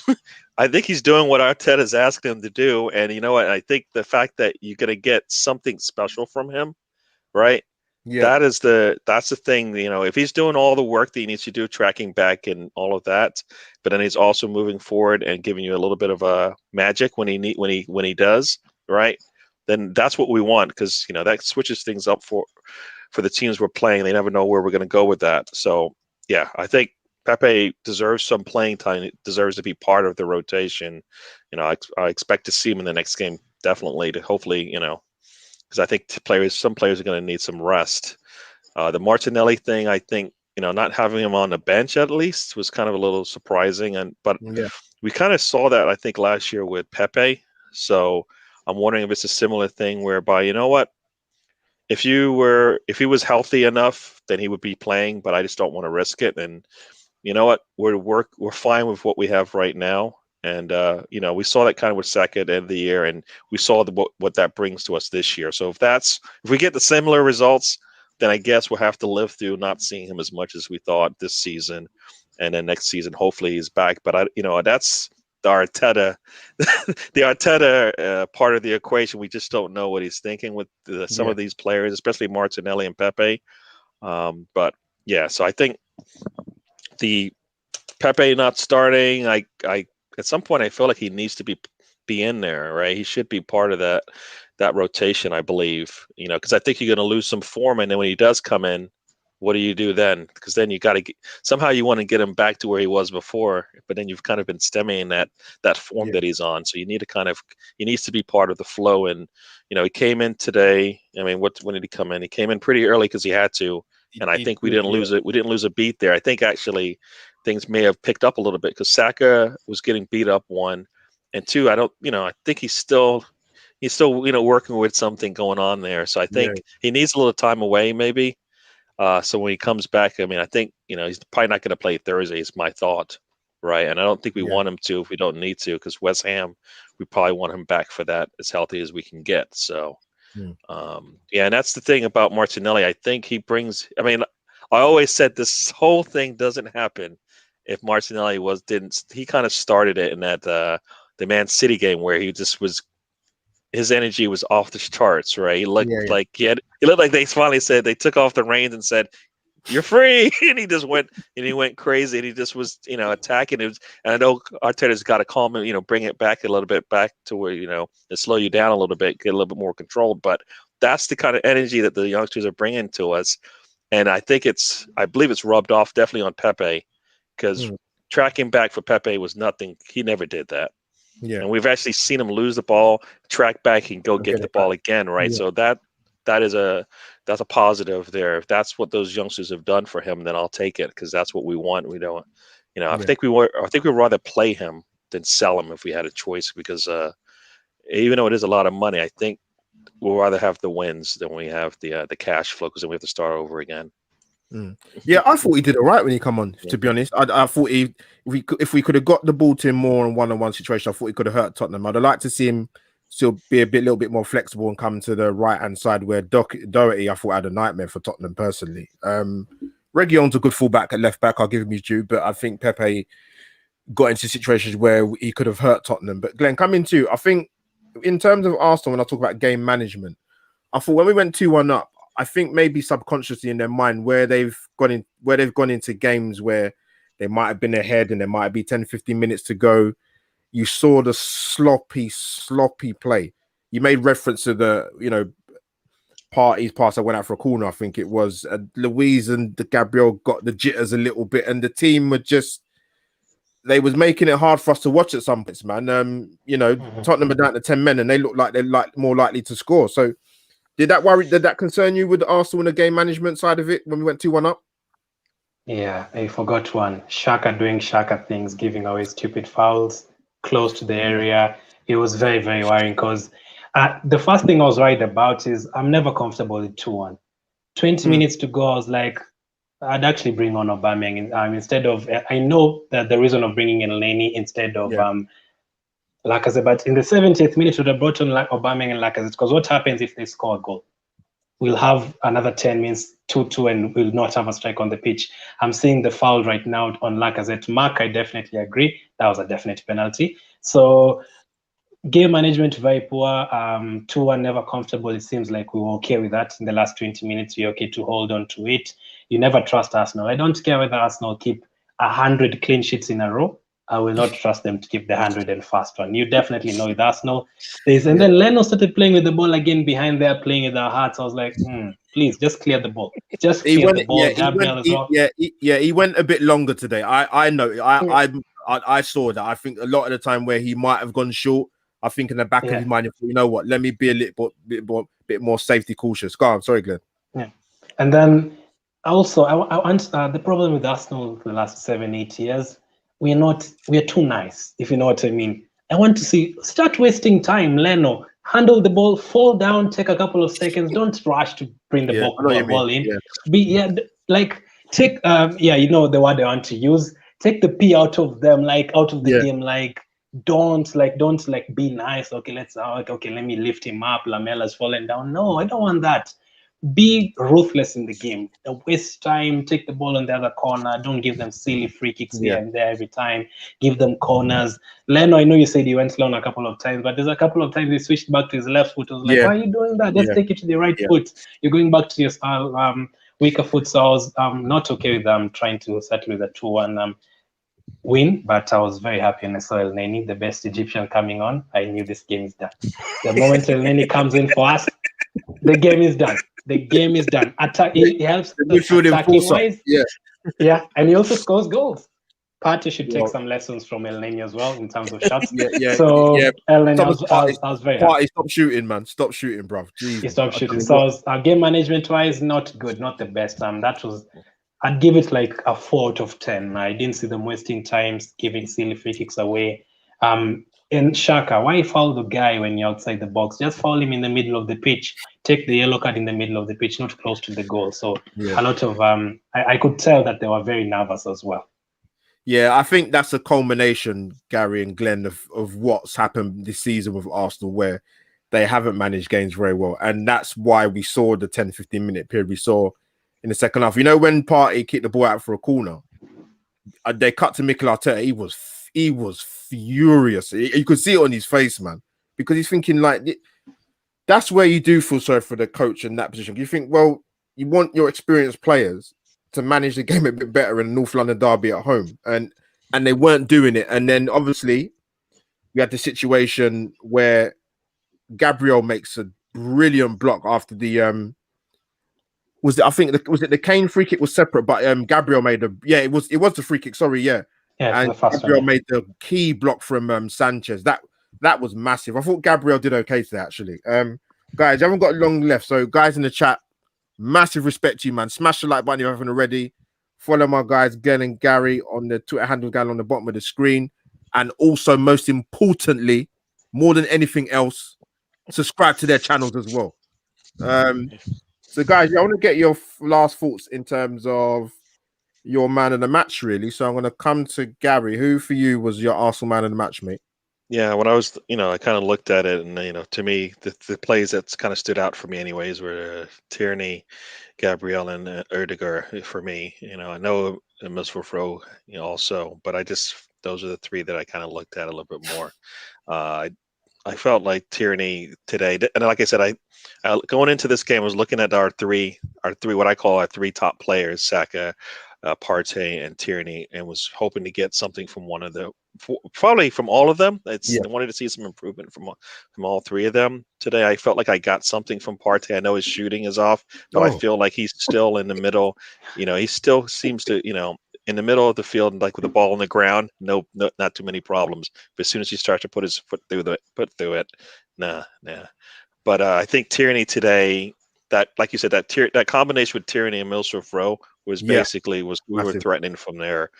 I think he's doing what Arteta's asked him to do. And you know what? I think the fact that you're going to get something special from him, right? Yeah. That's the thing. If he's doing all the work that he needs to do, tracking back and all of that, but then he's also moving forward and giving you a little bit of a magic when he does, right? Then that's what we want, because that switches things up for the teams we're playing. They never know where we're going to go with that. So yeah, I think Pepe deserves some playing time. He deserves to be part of the rotation. I expect to see him in the next game, definitely, to hopefully, because I think some players are going to need some rest. The Martinelli thing, I think, not having him on the bench at least was kind of a little surprising, but we kind of saw that, I think, last year with Pepe. So I'm wondering if it's a similar thing whereby, if he was healthy enough, then he would be playing, but I just don't want to risk it. And you know what? We're fine with what we have right now. And we saw that kind of with Saka at the end of the year, and we saw what that brings to us this year. So if we get the similar results, then I guess we'll have to live through not seeing him as much as we thought this season, and then next season hopefully he's back. But that's the Arteta part of the equation. We just don't know what he's thinking with some of these players, especially Martinelli and Pepe. But yeah, so I think the Pepe not starting, I at some point I feel like he needs to be in there, right? He should be part of that that rotation, I believe, because I think you're going to lose some form, and then when he does come in, what do you do then? Because then you got to somehow you want to get him back to where he was before, but then you've kind of been stemming that form that he's on. So you need to he needs to be part of the flow. And he came in today. I mean, when did he come in? He came in pretty early because he had to, and I think we didn't lose it. We didn't lose a beat there. I think actually things may have picked up a little bit because Saka was getting beat up, 1, and 2. I think he's still working with something going on there. So I think he needs a little time away, maybe. So when he comes back, I mean, I think, he's probably not going to play Thursday is my thought, right? And I don't think we want him to if we don't need to, because West Ham, we probably want him back for that as healthy as we can get. So, and that's the thing about Martinelli. I think he brings, I mean, I always said this whole thing doesn't happen if Martinelli he kind of started it in that the Man City game where he just was, his energy was off the charts, right? He looked like he looked like they finally said, they took off the reins and said, "You're free," and he just went crazy, and he just was attacking. And I know Arteta's got to calm him, bring it back a little bit back to where to slow you down a little bit, get a little bit more controlled. But that's the kind of energy that the youngsters are bringing to us, and I believe it's rubbed off definitely on Pepe, because tracking back for Pepe was nothing. He never did that. Yeah, and we've actually seen him lose the ball, track back, and go get the ball again, right? Yeah. So that's a positive there. If that's what those youngsters have done for him, then I'll take it, because that's what we want. We don't, I think we'd rather play him than sell him if we had a choice, because even though it is a lot of money, I think we'll rather have the wins than we have the cash flow, because then we have to start over again.
Yeah, I thought he did all right when he come on. To be honest, I thought if we could have got the ball to him more in one-on-one situation, I thought he could have hurt Tottenham. I'd have liked to see him still be a little bit more flexible and come to the right-hand side where Doherty, I thought, had a nightmare for Tottenham personally. Reguilón's a good fullback at left back. I'll give him his due, but I think Pepe got into situations where he could have hurt Tottenham. But Glenn, coming to, I think in terms of Arsenal, when I talk about game management, I thought when we went 2-1 up, I think maybe subconsciously in their mind where they've gone into games where they might have been ahead and there might be 10, 15 minutes to go. You saw the sloppy play. You made reference to the, Partey's pass that went out for a corner. I think it was Luiz and Gabriel got the jitters a little bit, and the team were they was making it hard for us to watch at some points, man. Tottenham are down to 10 men and they look like they're more likely to score. So did that concern you with Arsenal in the game management side of it when we went 2-1 up?
Yeah, I forgot one. Xhaka doing Xhaka things, giving away stupid fouls close to the area. It was very, very worrying, because the first thing I was worried about is I'm never comfortable with 2-1. 20 minutes to go, I was like, I'd actually bring on Aubameyang instead of, I know that the reason of bringing in Laney instead of Lacazette, but in the 70th minute, we would have brought on Aubameyang and Lacazette, because what happens if they score a goal? We'll have another 10 minutes, 2-2, and we'll not have a strike on the pitch. I'm seeing the foul right now on Lacazette. Mark, I definitely agree. That was a definite penalty. So game management, very poor. 2-1, never comfortable. It seems like we were okay with that in the last 20 minutes. We're okay to hold on to it. You never trust Arsenal. I don't care whether Arsenal keep 100 clean sheets in a row. I will not trust them to keep the 101st one. You definitely know with Arsenal. And then Leno started playing with the ball again behind there, playing with our hearts. I was like, please, just clear the ball. Just clear the ball. Gabriel as well.
He went a bit longer today. I know. I saw that. I think a lot of the time where he might have gone short, I think in the back of his mind, you know what, let me be a little bit more safety cautious. Go on, sorry, Glenn.
Yeah. And then also, I want the problem with Arsenal for the last 7-8 years, we're too nice, if you know what I mean. I want to see, start wasting time, Leno. Handle the ball, fall down, take a couple of seconds. Don't rush to bring the ball in. Take you know the word I want to use. Take the P out of them, out of the game. Don't be nice. Okay, let me lift him up. Lamella's fallen down. No, I don't want that. Be ruthless in the game. Don't waste time. Take the ball on the other corner. Don't give them silly free kicks here and there every time. Give them corners. Leno, I know you said he went slow on a couple of times, but there's a couple of times he switched back to his left foot. I was like, why are you doing that? Just take it to the right foot. You're going back to your weaker foot. So I was not okay with them trying to settle with a 2-1. win, but I was very happy when I saw El Neni, the best Egyptian, coming on. I knew this game is done. The moment El Neni comes in for us, the game is done. The game is done. He helps us attacking wise. Yeah, and he also scores goals. Partey should take some lessons from El Neni as well in terms of shots. So El Neni, I was very happy.
Stop shooting, man. Stop shooting, bro. Jeez.
He stopped shooting. So our game management wise, not good, not the best. I'd give it like a 4 out of 10. I didn't see them wasting times, giving silly free kicks away. And Shaka, why foul the guy when you're outside the box? Just foul him in the middle of the pitch. Take the yellow card in the middle of the pitch, not close to the goal. So a lot of I could tell that they were very nervous as well.
Yeah, I think that's a culmination, Gary and Glenn, of what's happened this season with Arsenal, where they haven't managed games very well. And that's why we saw the 10-15 minute period we saw in the second half. You know, when Partey kicked the ball out for a corner, they cut to Mikel Arteta. He was furious. You could see it on his face, man, because he's thinking like, that's where you do feel sorry for the coach in that position. You think, well, you want your experienced players to manage the game a bit better in North London derby at home, and they weren't doing it. And then obviously we had the situation where Gabriel makes a brilliant block after the was it the Kane free kick was separate, but Gabriel made it was the free kick. Sorry, and Gabriel made the key block from Sanchez. That was massive. I thought Gabriel did okay today, actually. Guys, you haven't got long left, so guys in the chat, massive respect to you, man. Smash the like button if you haven't already. Follow my guys, Glenn and Gary, on the Twitter handle down on the bottom of the screen. And also, most importantly, more than anything else, subscribe to their channels as well. So, guys, I want to get your last thoughts in terms of your man of the match, really. So I'm going to come to Gary. Who for you was your Arsenal man of the match, mate?
Yeah, when I was, I kind of looked at it, and to me, the plays that's kind of stood out for me, anyways, were Tierney, Gabriel, and Erdegaard for me. I know Misford also, but those are the three that I kind of looked at a little bit more. I felt like Tierney today, and like I said, I going into this game, I was looking at our three, what I call our three top players, Saka, Partey, and Tierney, and was hoping to get something from one of them, probably from all of them. I wanted to see some improvement from all three of them today. I felt like I got something from Partey. I know his shooting is off, but I feel like he's still in the middle. He still seems to, in the middle of the field, like with the ball on the ground, no, not too many problems. But as soon as he starts to put his foot through it, nah. But I think Tierney today, that, like you said, that combination with Tierney and Milsworth-Rowe was basically we were threatening from there.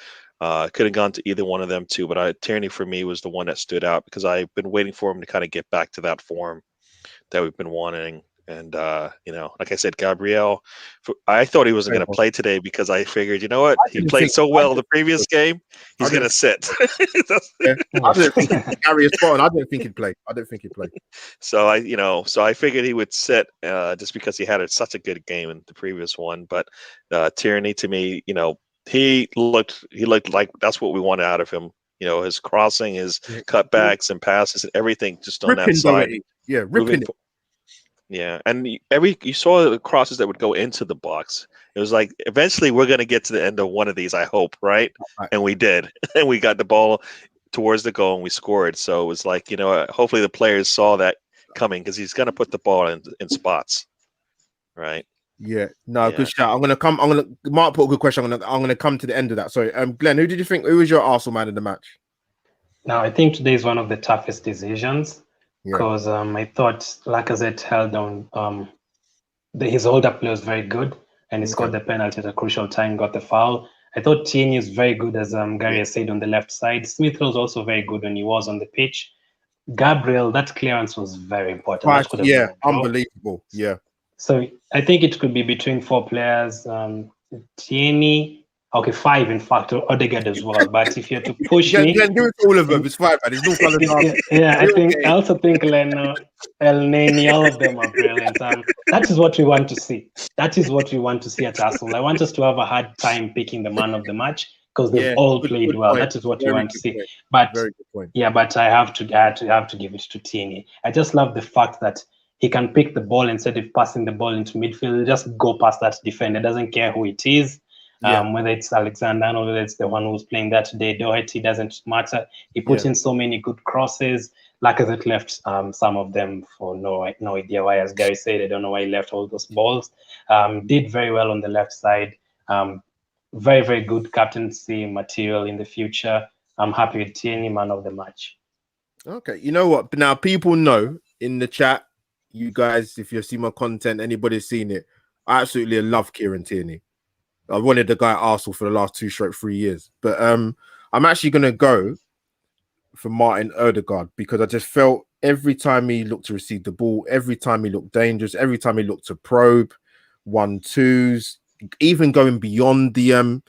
Could have gone to either one of them too, but Tierney for me was the one that stood out because I've been waiting for him to kind of get back to that form that we've been wanting. And like I said, Gabriel, I thought he wasn't going to play today because I figured, you know what, he played so well the previous game, he's going to sit.
I didn't think Gary is spot on. I didn't think he'd play.
So I figured he would sit just because he had such a good game in the previous one. But Tierney, to me, he looked like that's what we wanted out of him. His crossing, his cutbacks and passes and everything just on that side.
Ripping it.
Yeah, and you saw the crosses that would go into the box. It was like, eventually we're going to get to the end of one of these, I hope, right? And we did. And we got the ball towards the goal and we scored. So it was like, hopefully the players saw that coming because he's going to put the ball in spots, right?
Good shout. Mark put a good question. I'm gonna come to the end of that. Sorry, Glenn, who did you think? Who was your Arsenal man of the match?
Now, I think today is one of the toughest decisions. Because I thought Lacazette held on. His hold-up play was very good, and he scored the penalty at a crucial time, got the foul. I thought Tierney is very good, as Gary has said, on the left side. Smith was also very good when he was on the pitch. Gabriel, that clearance was very important.
Unbelievable. Yeah.
So I think it could be between four players. Tierney, okay, 5 in fact, or Odegaard as well. But if you have to push me,
give it to all of them. It's 5, man.
I also think Leno, El Neni, all of them are brilliant. That is what we want to see. That is what we want to see at Arsenal. I want us to have a hard time picking the man of the match because they've all played well. That is what we want to see. But but I have to give it to Tierney. I just love the fact that he can pick the ball instead of passing the ball into midfield. Just go past that defender. Doesn't care who it is. whether it's Alexander, whether it's the one who's playing that today, Doherty, doesn't matter. He put in so many good crosses. Lacazette left some of them for no idea why, as Gary said. I don't know why he left all those balls. Did very well on the left side. Very, very good captaincy material in the future. I'm happy with Tierney, man of the match.
Okay, you know what? Now people know in the chat, you guys, if you've seen my content, anybody's seen it, I absolutely love Kieran Tierney. I wanted the guy at Arsenal for the last 2-3 years, but I'm actually gonna go for Martin Odegaard because I just felt every time he looked to receive the ball, every time he looked dangerous, every time he looked to probe 1-2s, even going beyond the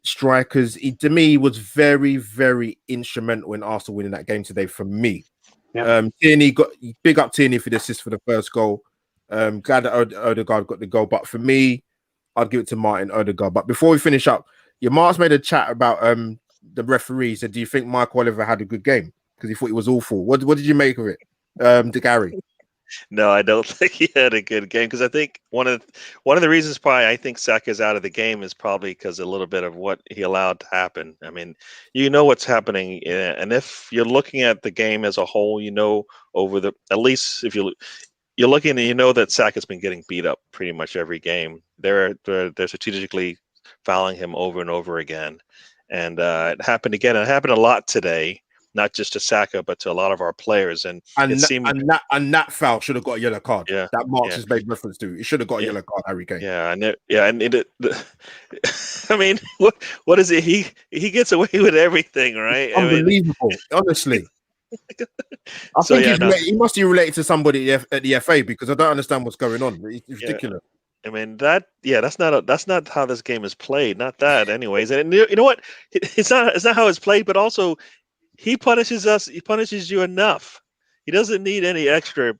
strikers, to me, he was very, very instrumental in Arsenal winning that game today for me. Tierney got big up Tierney for the assist for the first goal. Glad that Odegaard got the goal, but for me, I'd give it to Martin Odegaard. But before we finish up, your Mark's made a chat about the referee. Said, do you think Mike Oliver had a good game? Because he thought he was awful. What did you make of it, to Gary?
No, I don't think he had a good game because I think one of the reasons why I think Saka's out of the game is probably because a little bit of what he allowed to happen. I mean, you know what's happening, and if you're looking at the game as a whole, you know at least if you're looking and you know that Saka's been getting beat up pretty much every game. They're strategically fouling him over and over again, and it happened again. It happened a lot today. Not just to Saka, but to a lot of our players, and it seemed
that foul should have got a yellow card.
Yeah,
that Marks has made reference to. It should have got a yellow card, Harry Kane.
Yeah, I mean, what is it? He gets away with everything, right?
Unbelievable, honestly. I think he must be related to somebody at the FA because I don't understand what's going on. It's ridiculous.
I mean that's not how this game is played. Not that, anyways. And you know what? It's not how it's played, but also. He punishes us. He punishes you enough. He doesn't need any extra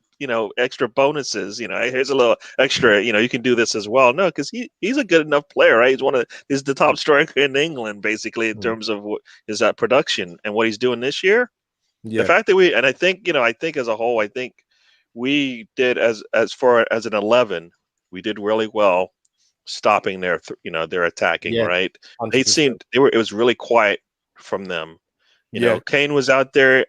bonuses. Here's a little extra. You can do this as well. No, because he's a good enough player, right? He's the top striker in England, basically, in terms of what is that production and what he's doing this year. Yeah. The fact that I think as a whole, I think we did as far as an 11, we did really well stopping their attacking. Right? 100%. It was really quiet from them. Kane was out there.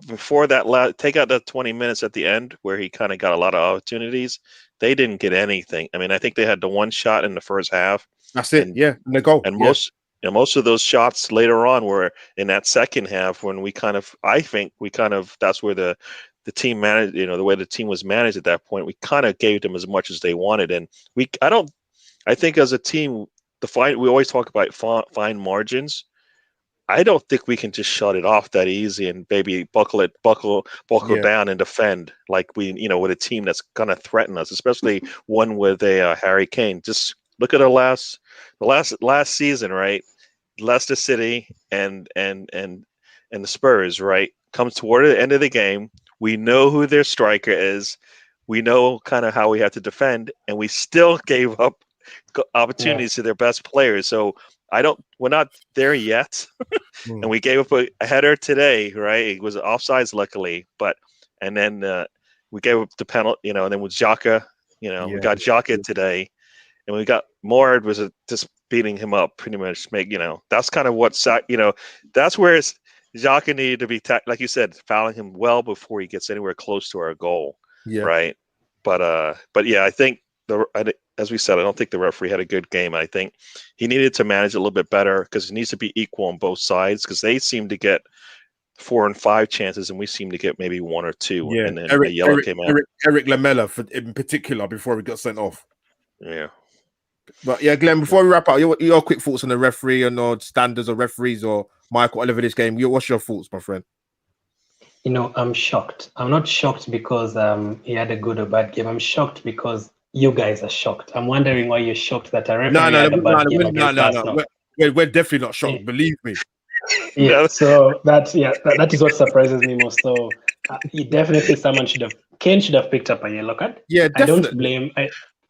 Before that, take out the 20 minutes at the end where he kind of got a lot of opportunities. They didn't get anything. I mean, I think they had the one shot in the first half.
That's it. And the goal.
And most of those shots later on were in that second half when that's where the team managed, the way the team was managed at that point, we kind of gave them as much as they wanted. And I think as a team, we always talk about fine margins. I don't think we can just shut it off that easy and maybe buckle down and defend like we, with a team that's gonna threaten us, especially one with a Harry Kane. Just look at the last season, right? Leicester City and the Spurs, right? Comes toward the end of the game. We know who their striker is. We know kind of how we have to defend, and we still gave up opportunities to their best players. So we're not there yet. And we gave up a header today, right? It was offsides, luckily, and then we gave up the penalty, and then with Xhaka, we got Xhaka today, and we got Mourad was just beating him up pretty much. That's kind of what that's where Xhaka needed to be, like you said, fouling him well before he gets anywhere close to our goal, right? But yeah, I think as we said, I don't think the referee had a good game. I think he needed to manage a little bit better because it needs to be equal on both sides because they seem to get 4 and 5 chances and we seem to get maybe 1 or 2.
Yeah.
And then the yellow came out.
Eric Lamela in particular before he got sent off.
Yeah.
But yeah, Glenn, before we wrap up, your quick thoughts on the referee and or standards or referees or Michael Oliver this game. What's your thoughts, my friend?
I'm shocked. I'm not shocked because he had a good or bad game. I'm shocked because you guys are shocked. I'm wondering why you're shocked that a referee had a bad game against Arsenal.
We're definitely not shocked. Believe me.
Yeah. So that is what surprises me most. So definitely Kane should have picked up a yellow card.
Yeah, definitely.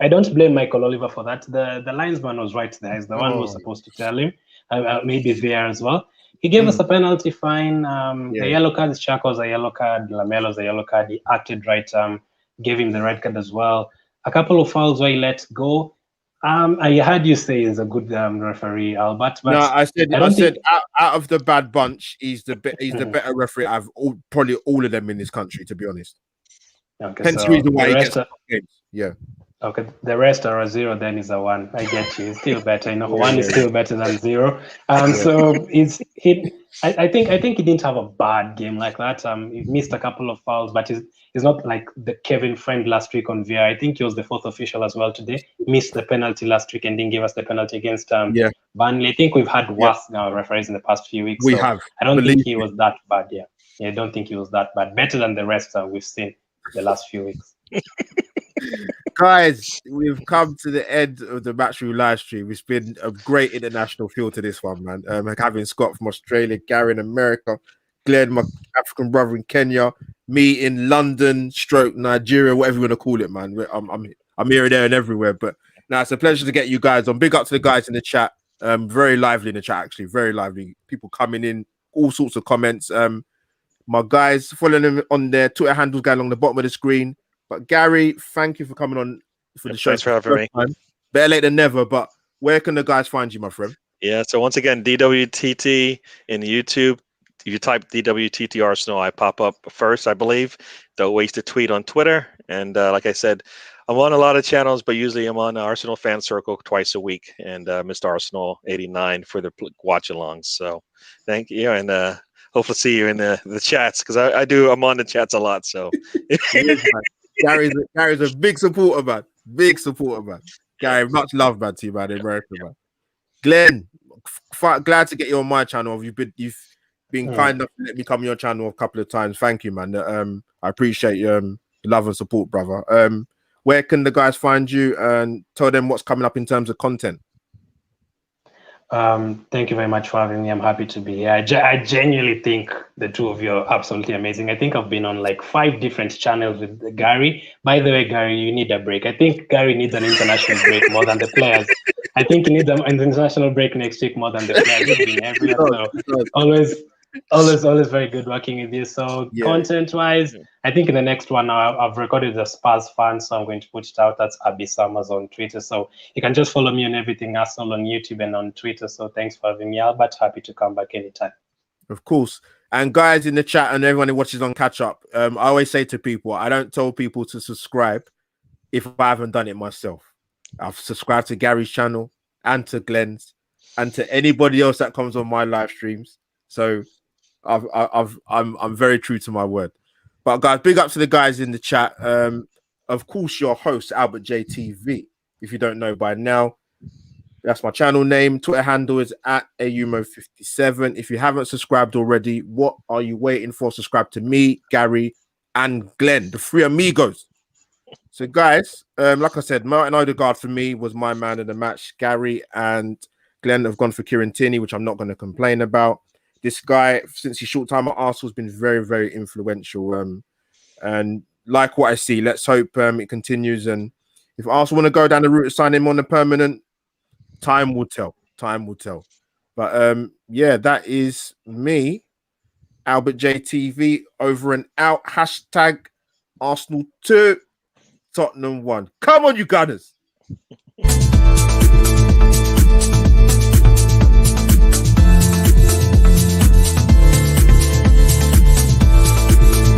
I don't blame Michael Oliver for that. The linesman was right there. He's the one who was supposed to tell him. Maybe there as well. He gave us a penalty fine. The yellow card, Chaco's a yellow card, Lamelo's a yellow card. He acted right. Gave him the red card as well. A couple of fouls where he let go. I heard you say he's a good referee, Albert, but
No, I
don't
said
think.
out of the bad bunch, he's the better referee. Probably all of them in this country, to be honest.
Okay,
Hence the
so
reason why
the
he
rest
gets games. Yeah.
Okay, the rest are a 0, then is a 1. I get you. It's still better.
Yeah,
1 is
yeah,
still better than 0.
yeah.
So I think he didn't have a bad game like that. He missed a couple of fouls, but he's not like the Kevin Friend last week on VR. I think he was the 4th official as well today. Missed the penalty last week and didn't give us the penalty against
Yeah.
Burnley. I think we've had
Yeah.
worse referees in the past few weeks.
We
so
have.
I don't think
Believe
he was that bad. Yeah, I don't think he was that bad. Better than the rest we've seen the last few weeks.
Guys, we've come to the end of the Matchroom live stream. It's been a great international feel to this one, man. Having Scott from Australia, Gary in America, Glenn, my African brother in Kenya, me in London, stroke Nigeria, whatever you want to call it, man. I'm here, there, and everywhere. But now it's a pleasure to get you guys on. Big up to the guys in the chat. Very lively in the chat, actually. Very lively. People coming in, all sorts of comments. My guys, following them on their Twitter handles going along the bottom of the screen. But Gary, thank you for coming on for the show.
Thanks for having me.
Time. Better late than never. But where can the guys find you, my friend?
Yeah. So once again, DWTT in YouTube. If you type DWTT Arsenal, I pop up first, I believe. Don't waste a tweet on Twitter. And like I said, I'm on a lot of channels, but usually I'm on Arsenal Fan Circle twice a week, and Mr. Arsenal 89 for the watch alongs. So thank you, and hopefully see you in the chats, because I'm on the chats a lot. So
Gary's a big supporter, man. Big supporter, man. Gary, much love, man, to you, man, in America, man. Glenn, glad to get you on my channel. You've been kind enough to let me come on your channel a couple of times. Thank you, man. I appreciate your love and support, brother. Where can the guys find you, and tell them what's coming up in terms of content?
Thank you very much for having me. I'm happy to be here. I genuinely think the two of you are absolutely amazing. I think I've been on like 5 different channels with Gary. By the way, Gary, you need a break. I think Gary needs an international break more than the players. I think he needs an international break next week more than the players. He's been everywhere. So always very good working with you. So content-wise, I think in the next one, I've recorded the Spurs fan, so I'm going to put it out. That's Abby Summers on Twitter. So you can just follow me on everything Arsenal on YouTube and on Twitter. So thanks for having me, Albert. Happy to come back anytime.
Of course. And guys in the chat and everyone who watches on Catch Up, I always say to people, I don't tell people to subscribe if I haven't done it myself. I've subscribed to Gary's channel and to Glenn's and to anybody else that comes on my live streams. So I'm very true to my word. But guys, big up to the guys in the chat. Of course, your host, AlbertJTV. If you don't know by now, that's my channel name. Twitter handle is @AUMO57. If you haven't subscribed already, what are you waiting for? Subscribe to me, Gary, and Glenn, the 3 amigos. So, guys, like I said, Martin Odegaard for me was my man of the match. Gary and Glenn have gone for Kieran Tierney, which I'm not going to complain about. This guy, since his short time at Arsenal, has been very, very influential. And like what I see, let's hope it continues. And if Arsenal want to go down the route of signing him on a permanent, time will tell. Time will tell. But yeah, that is me, AlbertJTV, over and out. Hashtag Arsenal 2, Tottenham 1. Come on, you Gunners.